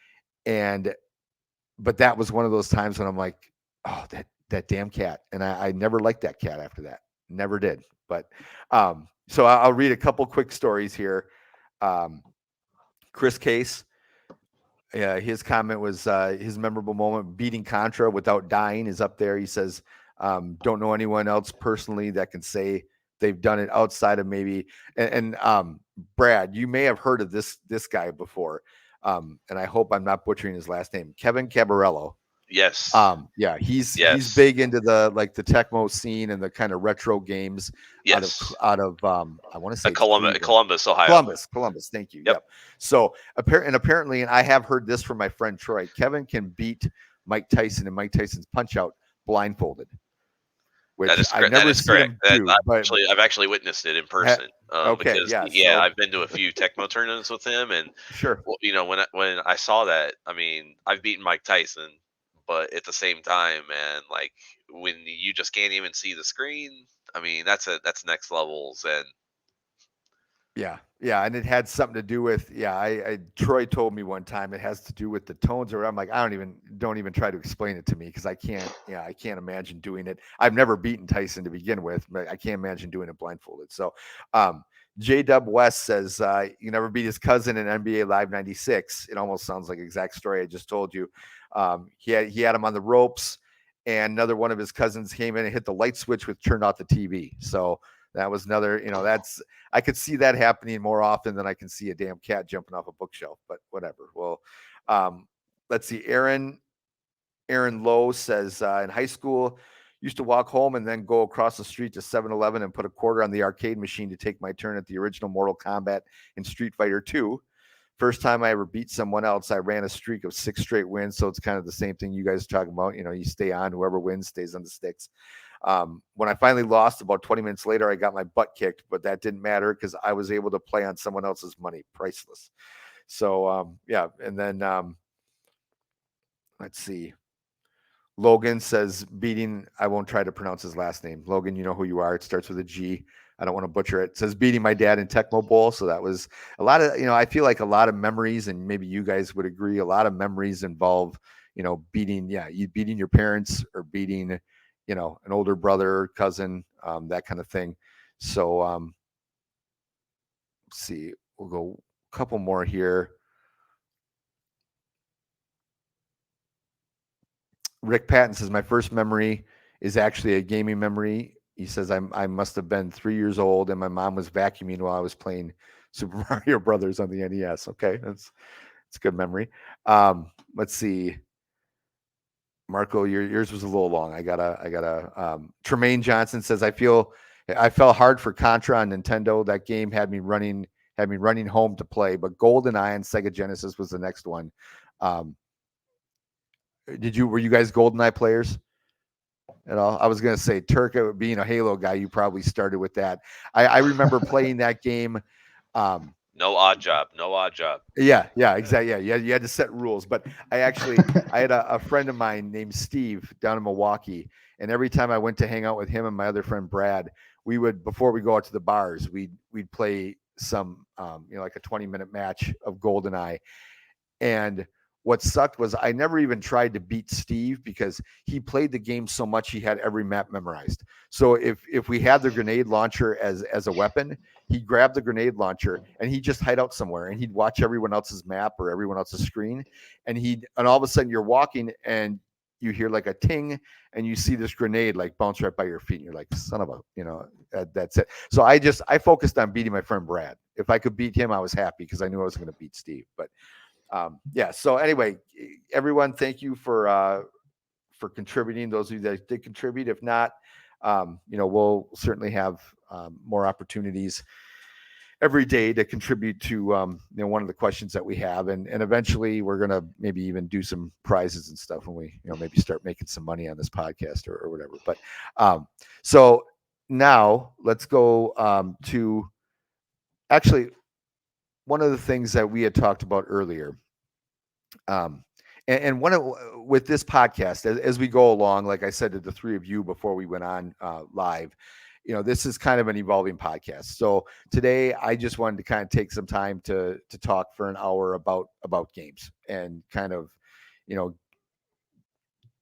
But that was one of those times when I'm like, oh, that damn cat. And I never liked that cat after that. Never did. But so I'll read a couple quick stories here. Chris Case, his comment was his memorable moment beating Contra without dying is up there. He says, don't know anyone else personally that can say they've done it outside of maybe. And Brad, you may have heard of this guy before. And I hope I'm not butchering his last name, Kevin Cabarello. Yes. He's big into the Tecmo scene and the kind of retro games. Yes. Out of I want to say Columbus, Ohio. Columbus. Thank you. Yep. So apparently, and I have heard this from my friend Troy, Kevin can beat Mike Tyson and Mike Tyson's Punch Out blindfolded. Which that is correct. I've never seen him do, I've actually witnessed it in person. Okay. I've been to a few Tecmo tournaments with him, and sure. When I saw that, I mean, I've beaten Mike Tyson. But at the same time, man, like when you just can't even see the screen, I mean, that's next levels. And yeah, and it had something to do with Troy told me one time it has to do with the tones, or I'm like, don't even try to explain it to me because I can't imagine doing it. I've never beaten Tyson to begin with, but I can't imagine doing it blindfolded. So, J-Dub West says you never beat his cousin in NBA Live 96. It almost sounds like the exact story I just told you. He had him on the ropes, and another one of his cousins came in and hit the light switch, which turned off the TV. So that was another, I could see that happening more often than I can see a damn cat jumping off a bookshelf, but whatever. Well, let's see. Aaron Lowe says in high school, used to walk home and then go across the street to 7-Eleven and put a quarter on the arcade machine to take my turn at the original Mortal Kombat and Street Fighter 2. First time I ever beat someone else, I ran a streak of 6 straight wins. So it's kind of the same thing you guys are talking about. You stay on, whoever wins stays on the sticks. When I finally lost, about 20 minutes later, I got my butt kicked, but that didn't matter because I was able to play on someone else's money. Priceless. So, and then let's see. Logan says beating, I won't try to pronounce his last name. Logan, you know who you are. It starts with a G. I don't want to butcher it. It says beating my dad in Tecmo Bowl. So that was a lot of, I feel like a lot of memories, and maybe you guys would agree, a lot of memories involve, beating your parents or beating, an older brother, cousin, that kind of thing. So let's see, we'll go a couple more here. Rick Patton says my first memory is actually a gaming memory. He says I must have been 3 years old and my mom was vacuuming while I was playing Super Mario Brothers on the NES. Okay, that's a good memory. Let's see. Marco, yours was a little long. I gotta. Tremaine Johnson says I fell hard for Contra on Nintendo. That game had me running home to play, but GoldenEye on Sega Genesis was the next one. Were you guys GoldenEye players at all? I was going to say, Turk, being a Halo guy, you probably started with that. I remember playing that game. No odd job. Yeah, exactly. Yeah, you had to set rules. But I had a friend of mine named Steve down in Milwaukee, and every time I went to hang out with him and my other friend Brad, we would, before we go out to the bars, we'd play some, like a 20-minute match of GoldenEye. And what sucked was I never even tried to beat Steve because he played the game so much he had every map memorized. So if we had the grenade launcher as a weapon, he'd grab the grenade launcher and he'd just hide out somewhere and he'd watch everyone else's map or everyone else's screen. And all of a sudden you're walking and you hear like a ting and you see this grenade like bounce right by your feet. And you're like, son of a, that's it. So I focused on beating my friend Brad. If I could beat him, I was happy because I knew I was going to beat Steve. But so anyway, everyone, thank you for for contributing. Those of you that did contribute. If not, we'll certainly have more opportunities every day to contribute to one of the questions that we have, and eventually we're going to maybe even do some prizes and stuff when we maybe start making some money on this podcast or whatever. But so now let's go to actually one of the things that we had talked about earlier. And with this podcast, as we go along, like I said to the three of you before we went on live, this is kind of an evolving podcast. So today I just wanted to kind of take some time to talk for an hour about games and kind of,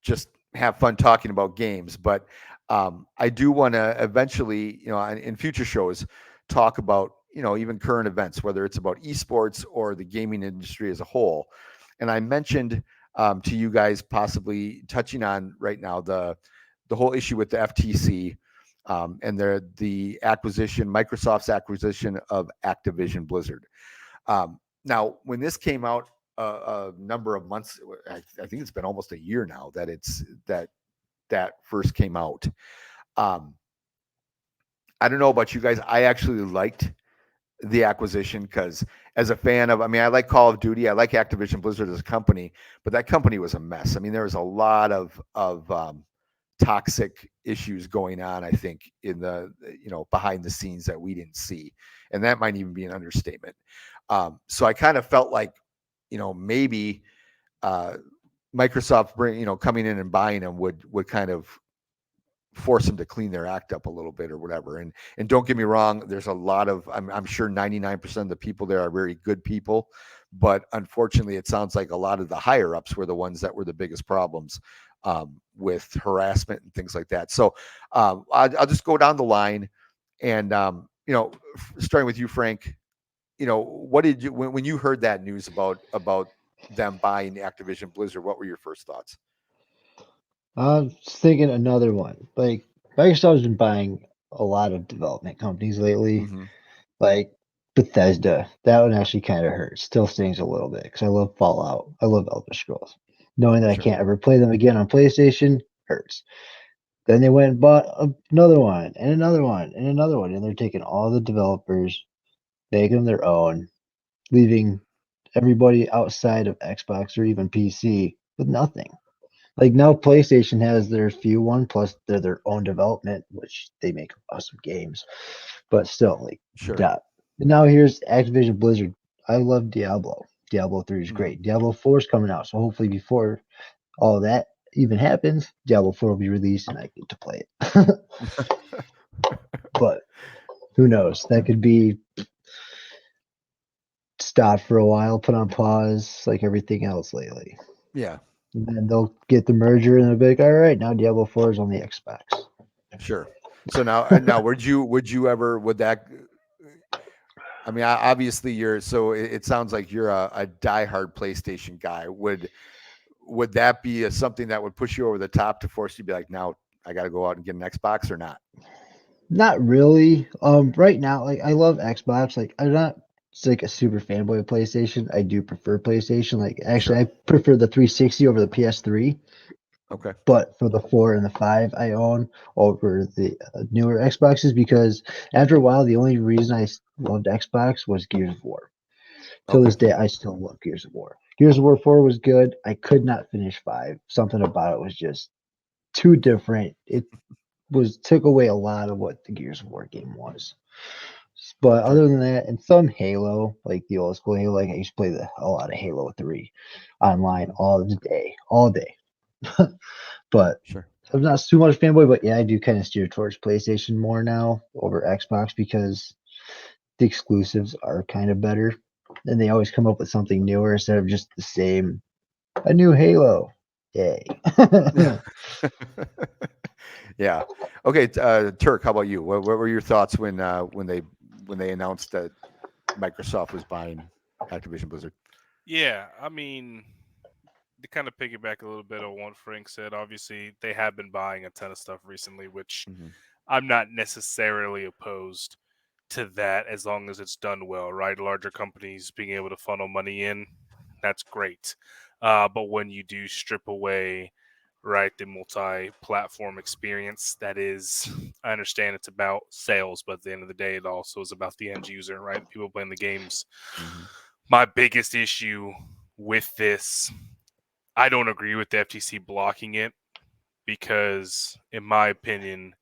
just have fun talking about games. But I do want to eventually, in future shows, talk about, even current events, whether it's about esports or the gaming industry as a whole. And I mentioned to you guys possibly touching on right now the whole issue with the FTC and the acquisition, Microsoft's acquisition of Activision Blizzard. Now, when this came out a number of months, I think it's been almost a year now that first came out. I don't know about you guys. I actually liked the acquisition because as a fan of, I like Call of Duty, I like Activision Blizzard as a company, but that company was a mess. There was a lot of toxic issues going on, I think, in the, behind the scenes that we didn't see. And that might even be an understatement. So I kind of felt like, maybe Microsoft coming in and buying them would kind of force them to clean their act up a little bit or whatever. And don't get me wrong, there's a lot of, I'm sure 99% of the people there are very good people, but unfortunately it sounds like a lot of the higher ups were the ones that were the biggest problems with harassment and things like that. So I'll just go down the line and, starting with you, Frank, what did you, when you heard that news about them buying Activision Blizzard, what were your first thoughts? I'm just thinking another one. Like Microsoft's been buying a lot of development companies lately. Mm-hmm. Like Bethesda, that one actually kind of hurts. Still stings a little bit because I love Fallout. I love Elder Scrolls. Knowing that I can't ever play them again on PlayStation hurts. Then they went and bought another one and another one and another one, and they're taking all the developers, making them their own, leaving everybody outside of Xbox or even PC with nothing. Like now, PlayStation has their few one, plus they're their own development, which they make awesome games. But still, like that. And now here's Activision Blizzard. I love Diablo. Diablo 3 is great. Diablo 4 is coming out, so hopefully before all that even happens, Diablo 4 will be released and I get to play it. But who knows? That could be stopped for a while, put on pause, like everything else lately. Yeah. And then they'll get the merger and they'll be like, all right, now Diablo 4 is on the Xbox. Sure. So now would that, obviously it sounds like you're a diehard PlayStation guy. Would that be something that would push you over the top to force you to be like, now I got to go out and get an Xbox or not? Not really. Right now, like I love Xbox. Like I'm not like a super fanboy of PlayStation. I do prefer PlayStation. Like actually, I prefer the 360 over the PS3. Okay. But for the 4 and the 5, I own over the newer Xboxes because after a while, the only reason I loved Xbox was Gears of War. Till this day, I still love Gears of War. Gears of War 4 was good. I could not finish 5. Something about it was just too different. It took away a lot of what the Gears of War game was. But other than that, and some Halo, like the old school Halo, like I used to play a lot of Halo 3 online all day. But I'm not too much fanboy, but yeah, I do kind of steer towards PlayStation more now over Xbox because the exclusives are kind of better. And they always come up with something newer instead of just the same. A new Halo. Yay. Yeah. Okay. Turk, how about you? What were your thoughts when they announced that Microsoft was buying Activision Blizzard? Yeah, to kind of piggyback a little bit on what Frank said, obviously they have been buying a ton of stuff recently, which I'm not necessarily opposed to that as long as it's done well, right? Larger companies being able to funnel money in, that's great. But when you do strip away right? The multi-platform experience. That is, I understand it's about sales, but at the end of the day, it also is about the end user, right? People playing the games. Mhm. My biggest issue with this, I don't agree with the FTC blocking it because, in my opinion,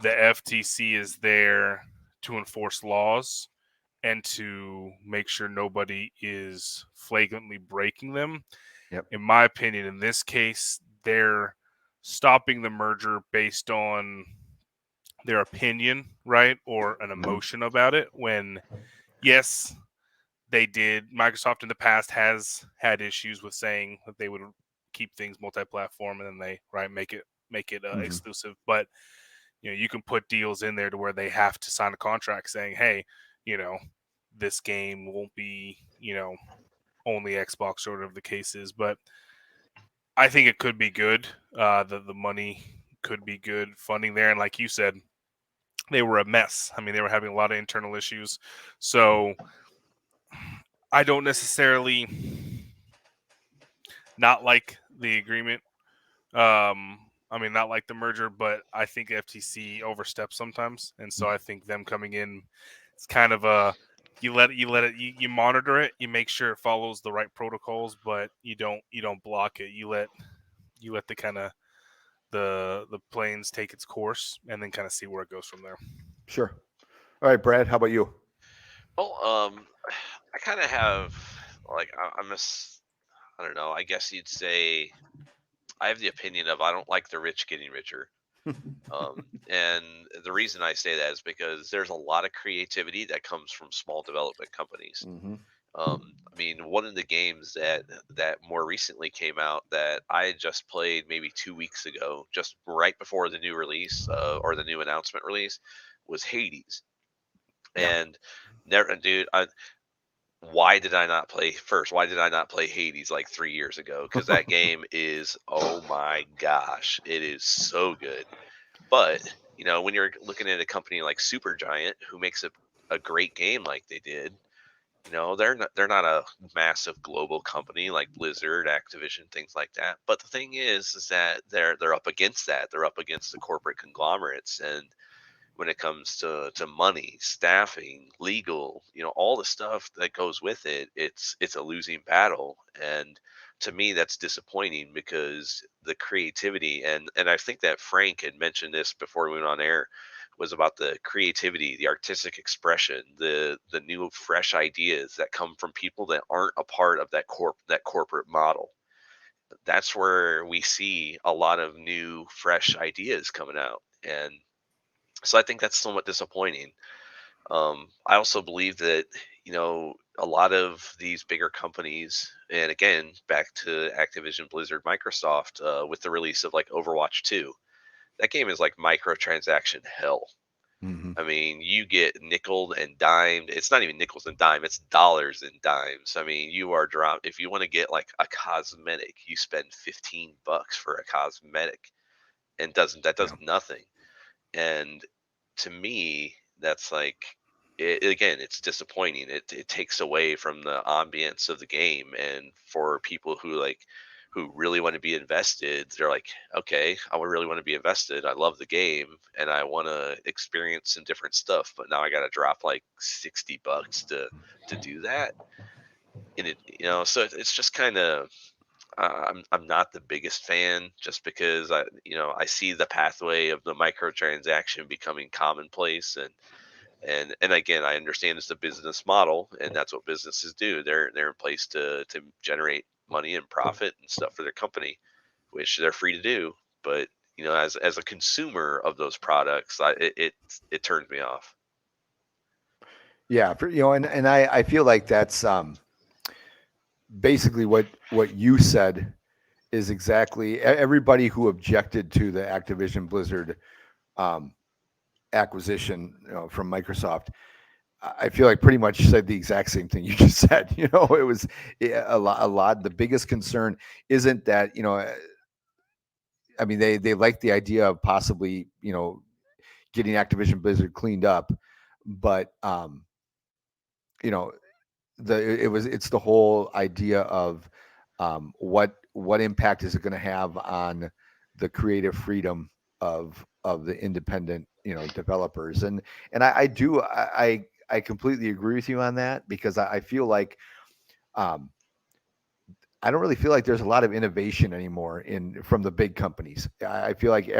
the FTC is there to enforce laws and to make sure nobody is flagrantly breaking them. Yep. In my opinion, in this case, they're stopping the merger based on their opinion, right? Or an emotion about it. When, yes, they did. Microsoft in the past has had issues with saying that they would keep things multi-platform and then they make it Mhm. exclusive. But you can put deals in there to where they have to sign a contract saying, hey, this game won't be only Xbox or whatever the case is. But I think it could be good. The money could be good funding there, and like you said, they were a mess. I mean, they were having a lot of internal issues. So I don't necessarily not like the agreement. I mean, not like the merger, but I think FTC oversteps sometimes, and so I think them coming in, it's kind of a you monitor it, you make sure it follows the right protocols, but you don't block it. You let the kind of the planes take its course, and then kind of see where it goes from there. Sure. All right, Brad, how about you? Well, I kind of have like I don't know. I guess you'd say I have the opinion of I don't like the rich getting richer. And the reason I say that is because there's a lot of creativity that comes from small development companies. Mhm. I mean, one of the games that more recently came out that I had just played maybe 2 weeks ago, just right before the new release or the new announcement release, was Hades. Yeah. And never, dude, why did I not play first? Why did I not play Hades like 3 years ago? Because that game is, oh my gosh, it is so good. But when you're looking at a company like Supergiant, who makes a great game like they did, they're not a massive global company like Blizzard, Activision, things like that. But the thing is that they're up against that. They're up against the corporate conglomerates, and when it comes to money, staffing, legal, all the stuff that goes with it, it's a losing battle. And to me, that's disappointing because the creativity and I think that Frank had mentioned this before we went on air was about the creativity, the artistic expression, the new fresh ideas that come from people that aren't a part of that corporate model. That's where we see a lot of new fresh ideas coming out. And so I think that's somewhat disappointing. I also believe that a lot of these bigger companies, and again back to Activision, Blizzard, Microsoft, with the release of like Overwatch 2, that game is like microtransaction hell. Mhm. I mean, you get nickel and dimed. It's not even nickels and dime; it's dollars and dimes. I mean, you are drop if you want to get like a cosmetic, you spend $15 for a cosmetic, and does Yeah. nothing. And to me, that's like again, it's disappointing. It takes away from the ambience of the game, and for people who really want to be invested, they're like, okay, I would really want to be invested. I love the game, and I want to experience some different stuff. But now I got to drop like $60 to do that, and so it's just kind of I'm not the biggest fan just because I see the pathway of the microtransaction becoming commonplace, and again, I understand it's a business model and that's what businesses do. They're in place to generate money and profit and stuff for their company, which they're free to do. But as a consumer of those products, it turns me off. Yeah, and I feel like that's basically what you said is exactly everybody who objected to the Activision Blizzard um, acquisition, from Microsoft. I feel like pretty much said the exact same thing you just said. It was a lot. A lot. The biggest concern isn't that I mean, they like the idea of possibly getting Activision Blizzard cleaned up, but you know it's the whole idea of what impact is it going to have on the creative freedom of the independent, developers. And I completely agree with you on that, because I feel like um, I don't really feel like there's a lot of innovation anymore from the big companies. I feel like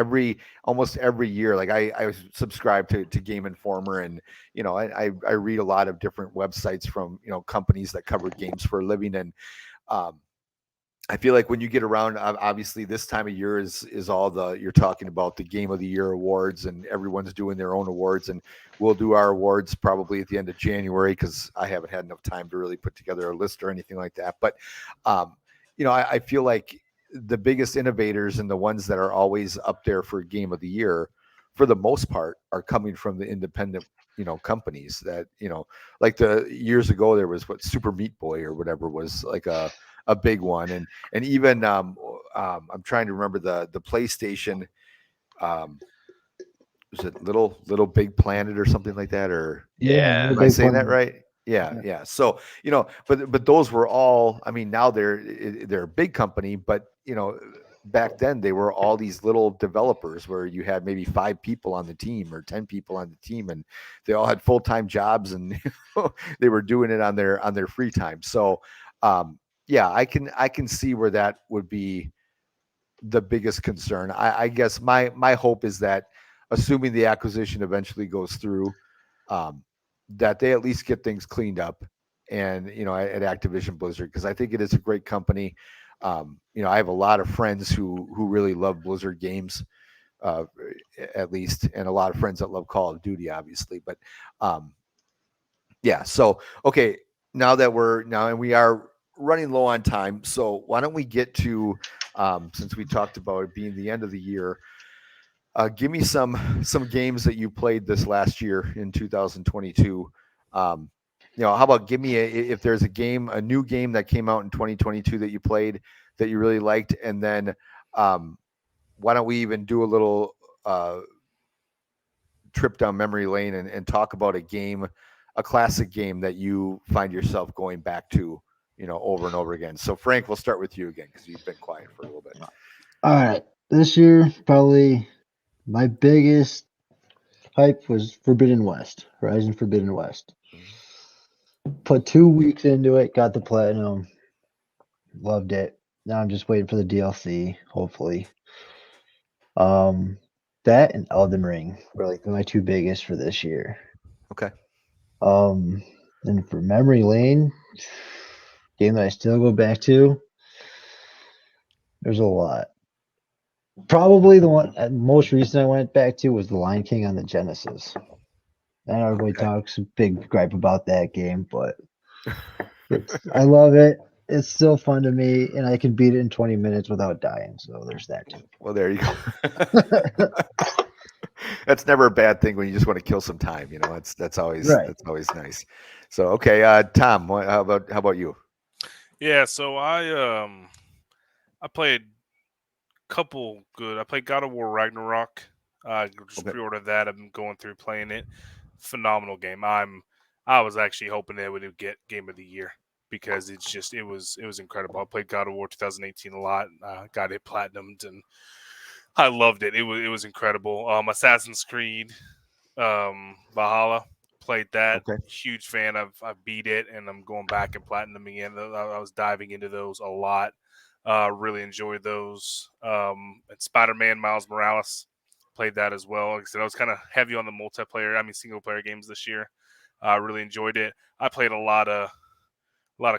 almost every year, like I subscribe to Game Informer, and I read a lot of different websites from companies that cover games for a living, and um, I feel like when you get around, obviously this time of year is all you're talking about the Game of the Year awards, and everyone's doing their own awards, and we'll do our awards probably at the end of January, because I haven't had enough time to really put together a list or anything like that. But I feel like the biggest innovators and the ones that are always up there for Game of the Year, for the most part, are coming from the independent companies that like the years ago there was Super Meat Boy or whatever was like a big one, and even I'm trying to remember the PlayStation, was it Little Big Planet or something like that, or Yeah, am I saying that right? Yeah. So but those were all. I mean, now they're a big company, but back then they were all these little developers where you had maybe 5 people on the team or 10 people on the team, and they all had full-time jobs, and they were doing it on their free time. So yeah, I can see where that would be the biggest concern. I guess my hope is that, assuming the acquisition eventually goes through, that they at least get things cleaned up, and at Activision Blizzard, because I think it is a great company. I have a lot of friends who really love Blizzard games, uh, at least, and a lot of friends that love Call of Duty, obviously. But yeah, so okay, and we are running low on time, so why don't we get to, since we talked about it being the end of the year, give me some games that you played this last year in 2022. How about give me if there's a new game that came out in 2022 that you played that you really liked, and then why don't we even do a little trip down memory lane and talk about a classic game that you find yourself going back to, over and over again. So Frank, we'll start with you again, because you've been quiet for a little bit. All right. This year, probably my biggest hype was Forbidden West, Horizon Forbidden West. Put 2 weeks into it, got the platinum, loved it. Now I'm just waiting for the DLC, hopefully. That and Elden Ring were like my 2 biggest for this year. Okay. And for memory lane, game that I still go back to, there's a lot. Probably the one most recent I went back to was The Lion King on the Genesis. And everybody talks a big gripe about that game, but I love it. It's still fun to me, and I can beat it in 20 minutes without dying. So there's that too. Well, there you go. That's never a bad thing when you just want to kill some time. That's always Right. That's always nice. So okay, Tom, how about you? Yeah, so I played couple good. I played God of War Ragnarok. I just Okay. pre-ordered that. I've been going through playing it. Phenomenal game. I was actually hoping it would get Game of the Year, because it was incredible. I played God of War 2018 a lot. Got it platinumed, and I loved it. It was incredible. Assassin's Creed Valhalla, played that. Okay. Huge fan. I've beat it, and I'm going back and platinum again. I was diving into those a lot. Really enjoyed those. And Spider-Man Miles Morales, played that as well. Like I said, I was kind of heavy on the single player games this year. Really enjoyed it. I played a lot of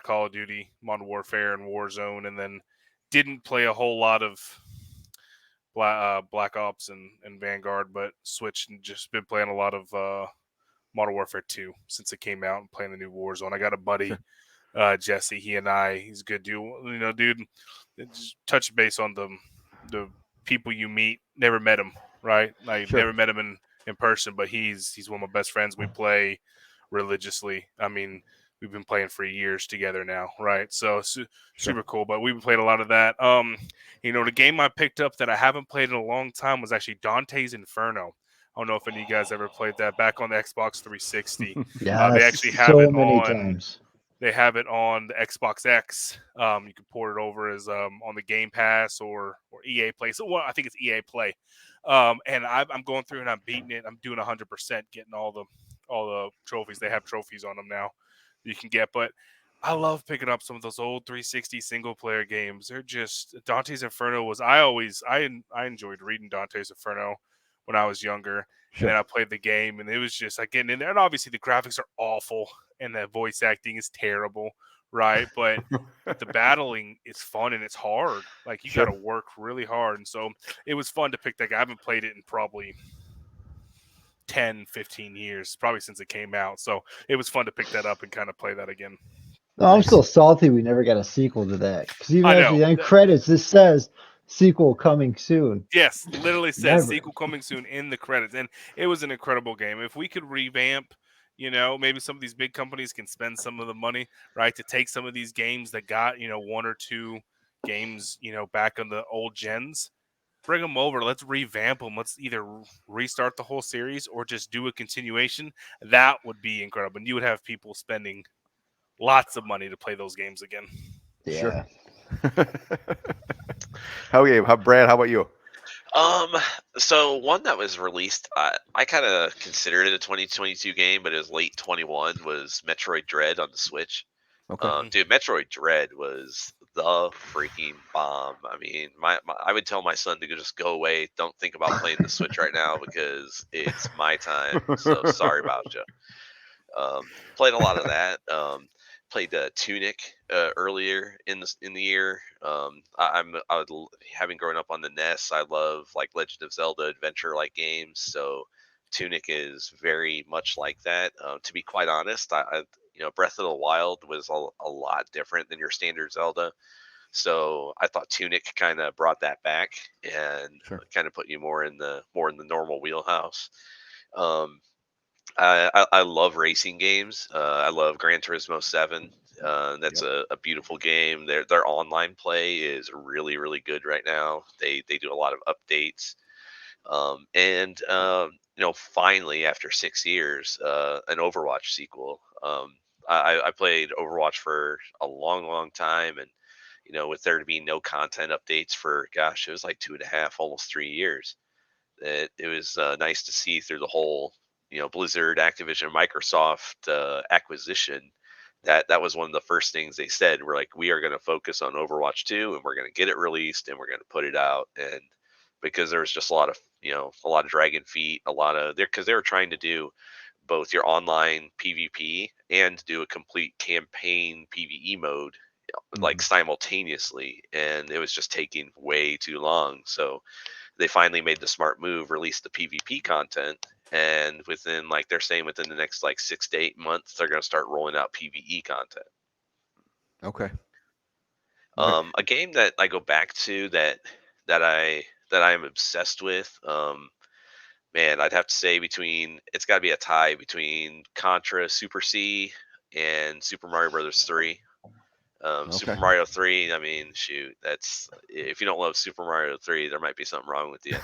Call of Duty, Modern Warfare, and Warzone, and then didn't play a whole lot of Black Ops and Vanguard, but switched and just been playing a lot of Modern Warfare 2 since it came out, and playing the new Warzone. I got a buddy, Jesse. He's a good dude. Dude, just touch base on the people you meet. Never met him, right? Like Sure. never met him in person, but he's one of my best friends. We play religiously. I mean, we've been playing for years together now, right? So super cool. But we've played a lot of that. The game I picked up that I haven't played in a long time was actually Dante's Inferno. I don't know if any of you guys ever played that back on the Xbox 360. Yeah, they actually have so it many on. times. They have it on the Xbox X. You can port it over as on the Game Pass or EA Play. So I think it's EA Play. And I'm going through and I'm beating it. I'm doing 100%, getting all the trophies. They have trophies on them now you can get. But I love picking up some of those old 360 single player games. They're just Dante's Inferno was I enjoyed reading Dante's Inferno when I was younger. And then I played the game and it was just like getting in there. And obviously the graphics are awful and the voice acting is terrible, right? But the battling is fun and it's hard. Like you got to work really hard. And so it was fun to pick that guy. I haven't played it in probably 10, 15 years, probably since it came out. So it was fun to pick that up and kind of play that again. No, I'm still salty we never got a sequel to that. Because even I at know. the end credits, this says sequel coming soon. Yes, literally says Never. sequel coming soon in the credits. And it was an incredible game. If we could revamp, maybe some of these big companies can spend some of the money, right, to take some of these games that got, one or two games, back on the old gens, bring them over. Let's revamp them. Let's either restart the whole series or just do a continuation. That would be incredible. And you would have people spending lots of money to play those games again. Yeah. Brad, how about you? So one that was released, I kind of considered it a 2022 game, but it was late 21. Was Metroid Dread on the Switch. Okay. Dude, Metroid Dread was the freaking bomb. I mean, I would tell my son to just go away. Don't think about playing the Switch right now because it's my time. So sorry about you. Played a lot of that. Played Tunic earlier in the year. Having grown up on the NES, I love like Legend of Zelda adventure like games. So Tunic is very much like that. To be quite honest, Breath of the Wild was a lot different than your standard Zelda. So I thought Tunic kind of brought that back and kind of put you more in the normal wheelhouse. I love racing games. I love Gran Turismo 7. That's a beautiful game. Their online play is really, really good right now. They do a lot of updates. Finally, after 6 years, an Overwatch sequel. I played Overwatch for a long, long time, and with there to be no content updates for, gosh, it was like 2.5, almost 3 years. It was nice to see through the whole, Blizzard, Activision, Microsoft acquisition. That was one of the first things they said. We're like, we are going to focus on Overwatch 2, and we're going to get it released, and we're going to put it out. And because there was just a lot of dragon feet, because they were trying to do both your online PvP and do a complete campaign PvE mode like simultaneously, and it was just taking way too long. So they finally made the smart move, released the PvP content, and within, like they're saying, within the next like 6 to 8 months, they're going to start rolling out PvE content. Okay. A game that I go back to that I am obsessed with. Man, I'd have to say it's got to be a tie between Contra Super C and Super Mario Brothers 3. Super Mario 3, I mean, shoot, that's, if you don't love Super Mario 3, there might be something wrong with you.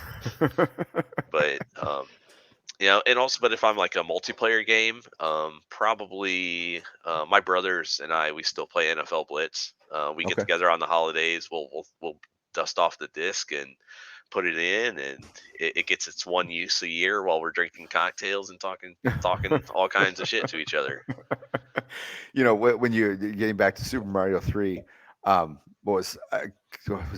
But and also, but if I'm like a multiplayer game, probably my brothers and we still play NFL Blitz. We get together on the holidays. We'll dust off the disc and put it in, and it gets its one use a year while we're drinking cocktails and talking all kinds of shit to each other. When you're getting back to Super Mario 3, was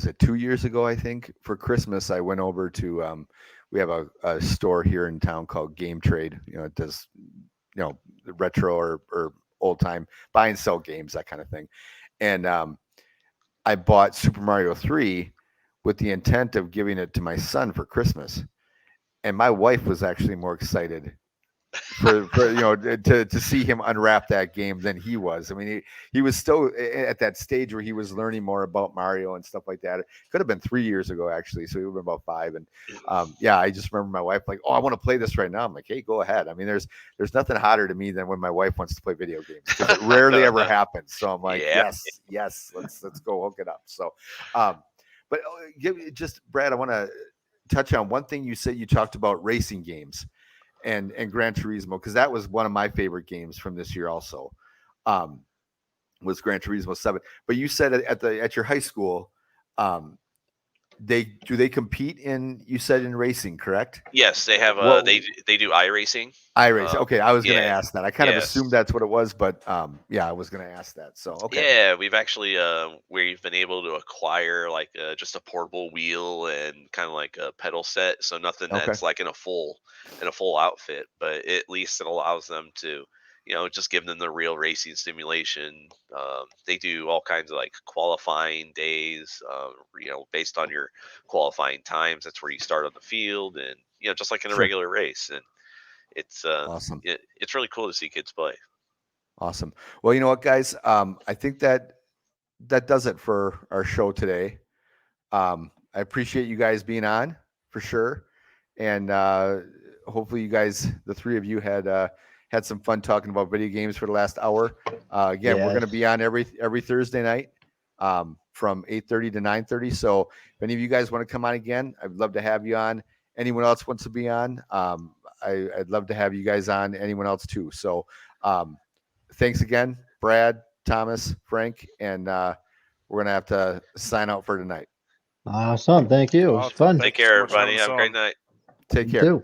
it 2 years ago? I think for Christmas I went over to we have a store here in town called Game Trade. It does retro or old time buy and sell games, that kind of thing. And I bought Super Mario 3 with the intent of giving it to my son for Christmas, and my wife was actually more excited for to see him unwrap that game than he was. I mean, he was still at that stage where he was learning more about Mario and stuff like that. It could have been 3 years ago, actually, so he would have been about 5. And I just remember my wife like, "Oh, I want to play this right now." I'm like, "Hey, go ahead." I mean, there's nothing hotter to me than when my wife wants to play video games, because it rarely ever happens. So I'm like, yes, let's go hook it up. So, but just Brad, I want to touch on one thing you said. You talked about racing games and Gran Turismo, because that was one of my favorite games from this year also. was Gran Turismo 7. But you said at your high school, they compete in, you said, in racing, correct? Yes, they have What- they do iRacing. iRacing. Okay, I was going to yeah. ask that. I kind of Yes. assumed that's what it was, but yeah, I was going to ask that. So okay. Yeah, we've actually we've been able to acquire like just a portable wheel and kind of like a pedal set, so nothing Okay. that's like in a full outfit, but at least it allows them to, just give them the real racing simulation. They do all kinds of like qualifying days, based on your qualifying times. That's where you start on the field, and just like in a Sure. regular race, and it's Awesome. it's really cool to see kids play. Awesome. Well, you know what, guys? I think that does it for our show today. I appreciate you guys being on for sure, and hopefully, you guys, the three of you, had some fun talking about video games for the last hour. Again, we're going to Yes. be on every Thursday night from 8:30 to 9:30. So, if any of you guys want to come on again, I'd love to have you on. Anyone else wants to be on? I'd love to have you guys on. Anyone else too? So. Thanks again, Brad, Thomas, Frank, and we're going to have to sign out for tonight. Awesome. Thank you. It was Awesome. fun. Thank Take you so care, much for having everybody. us Have a great on. night. Take You care. too.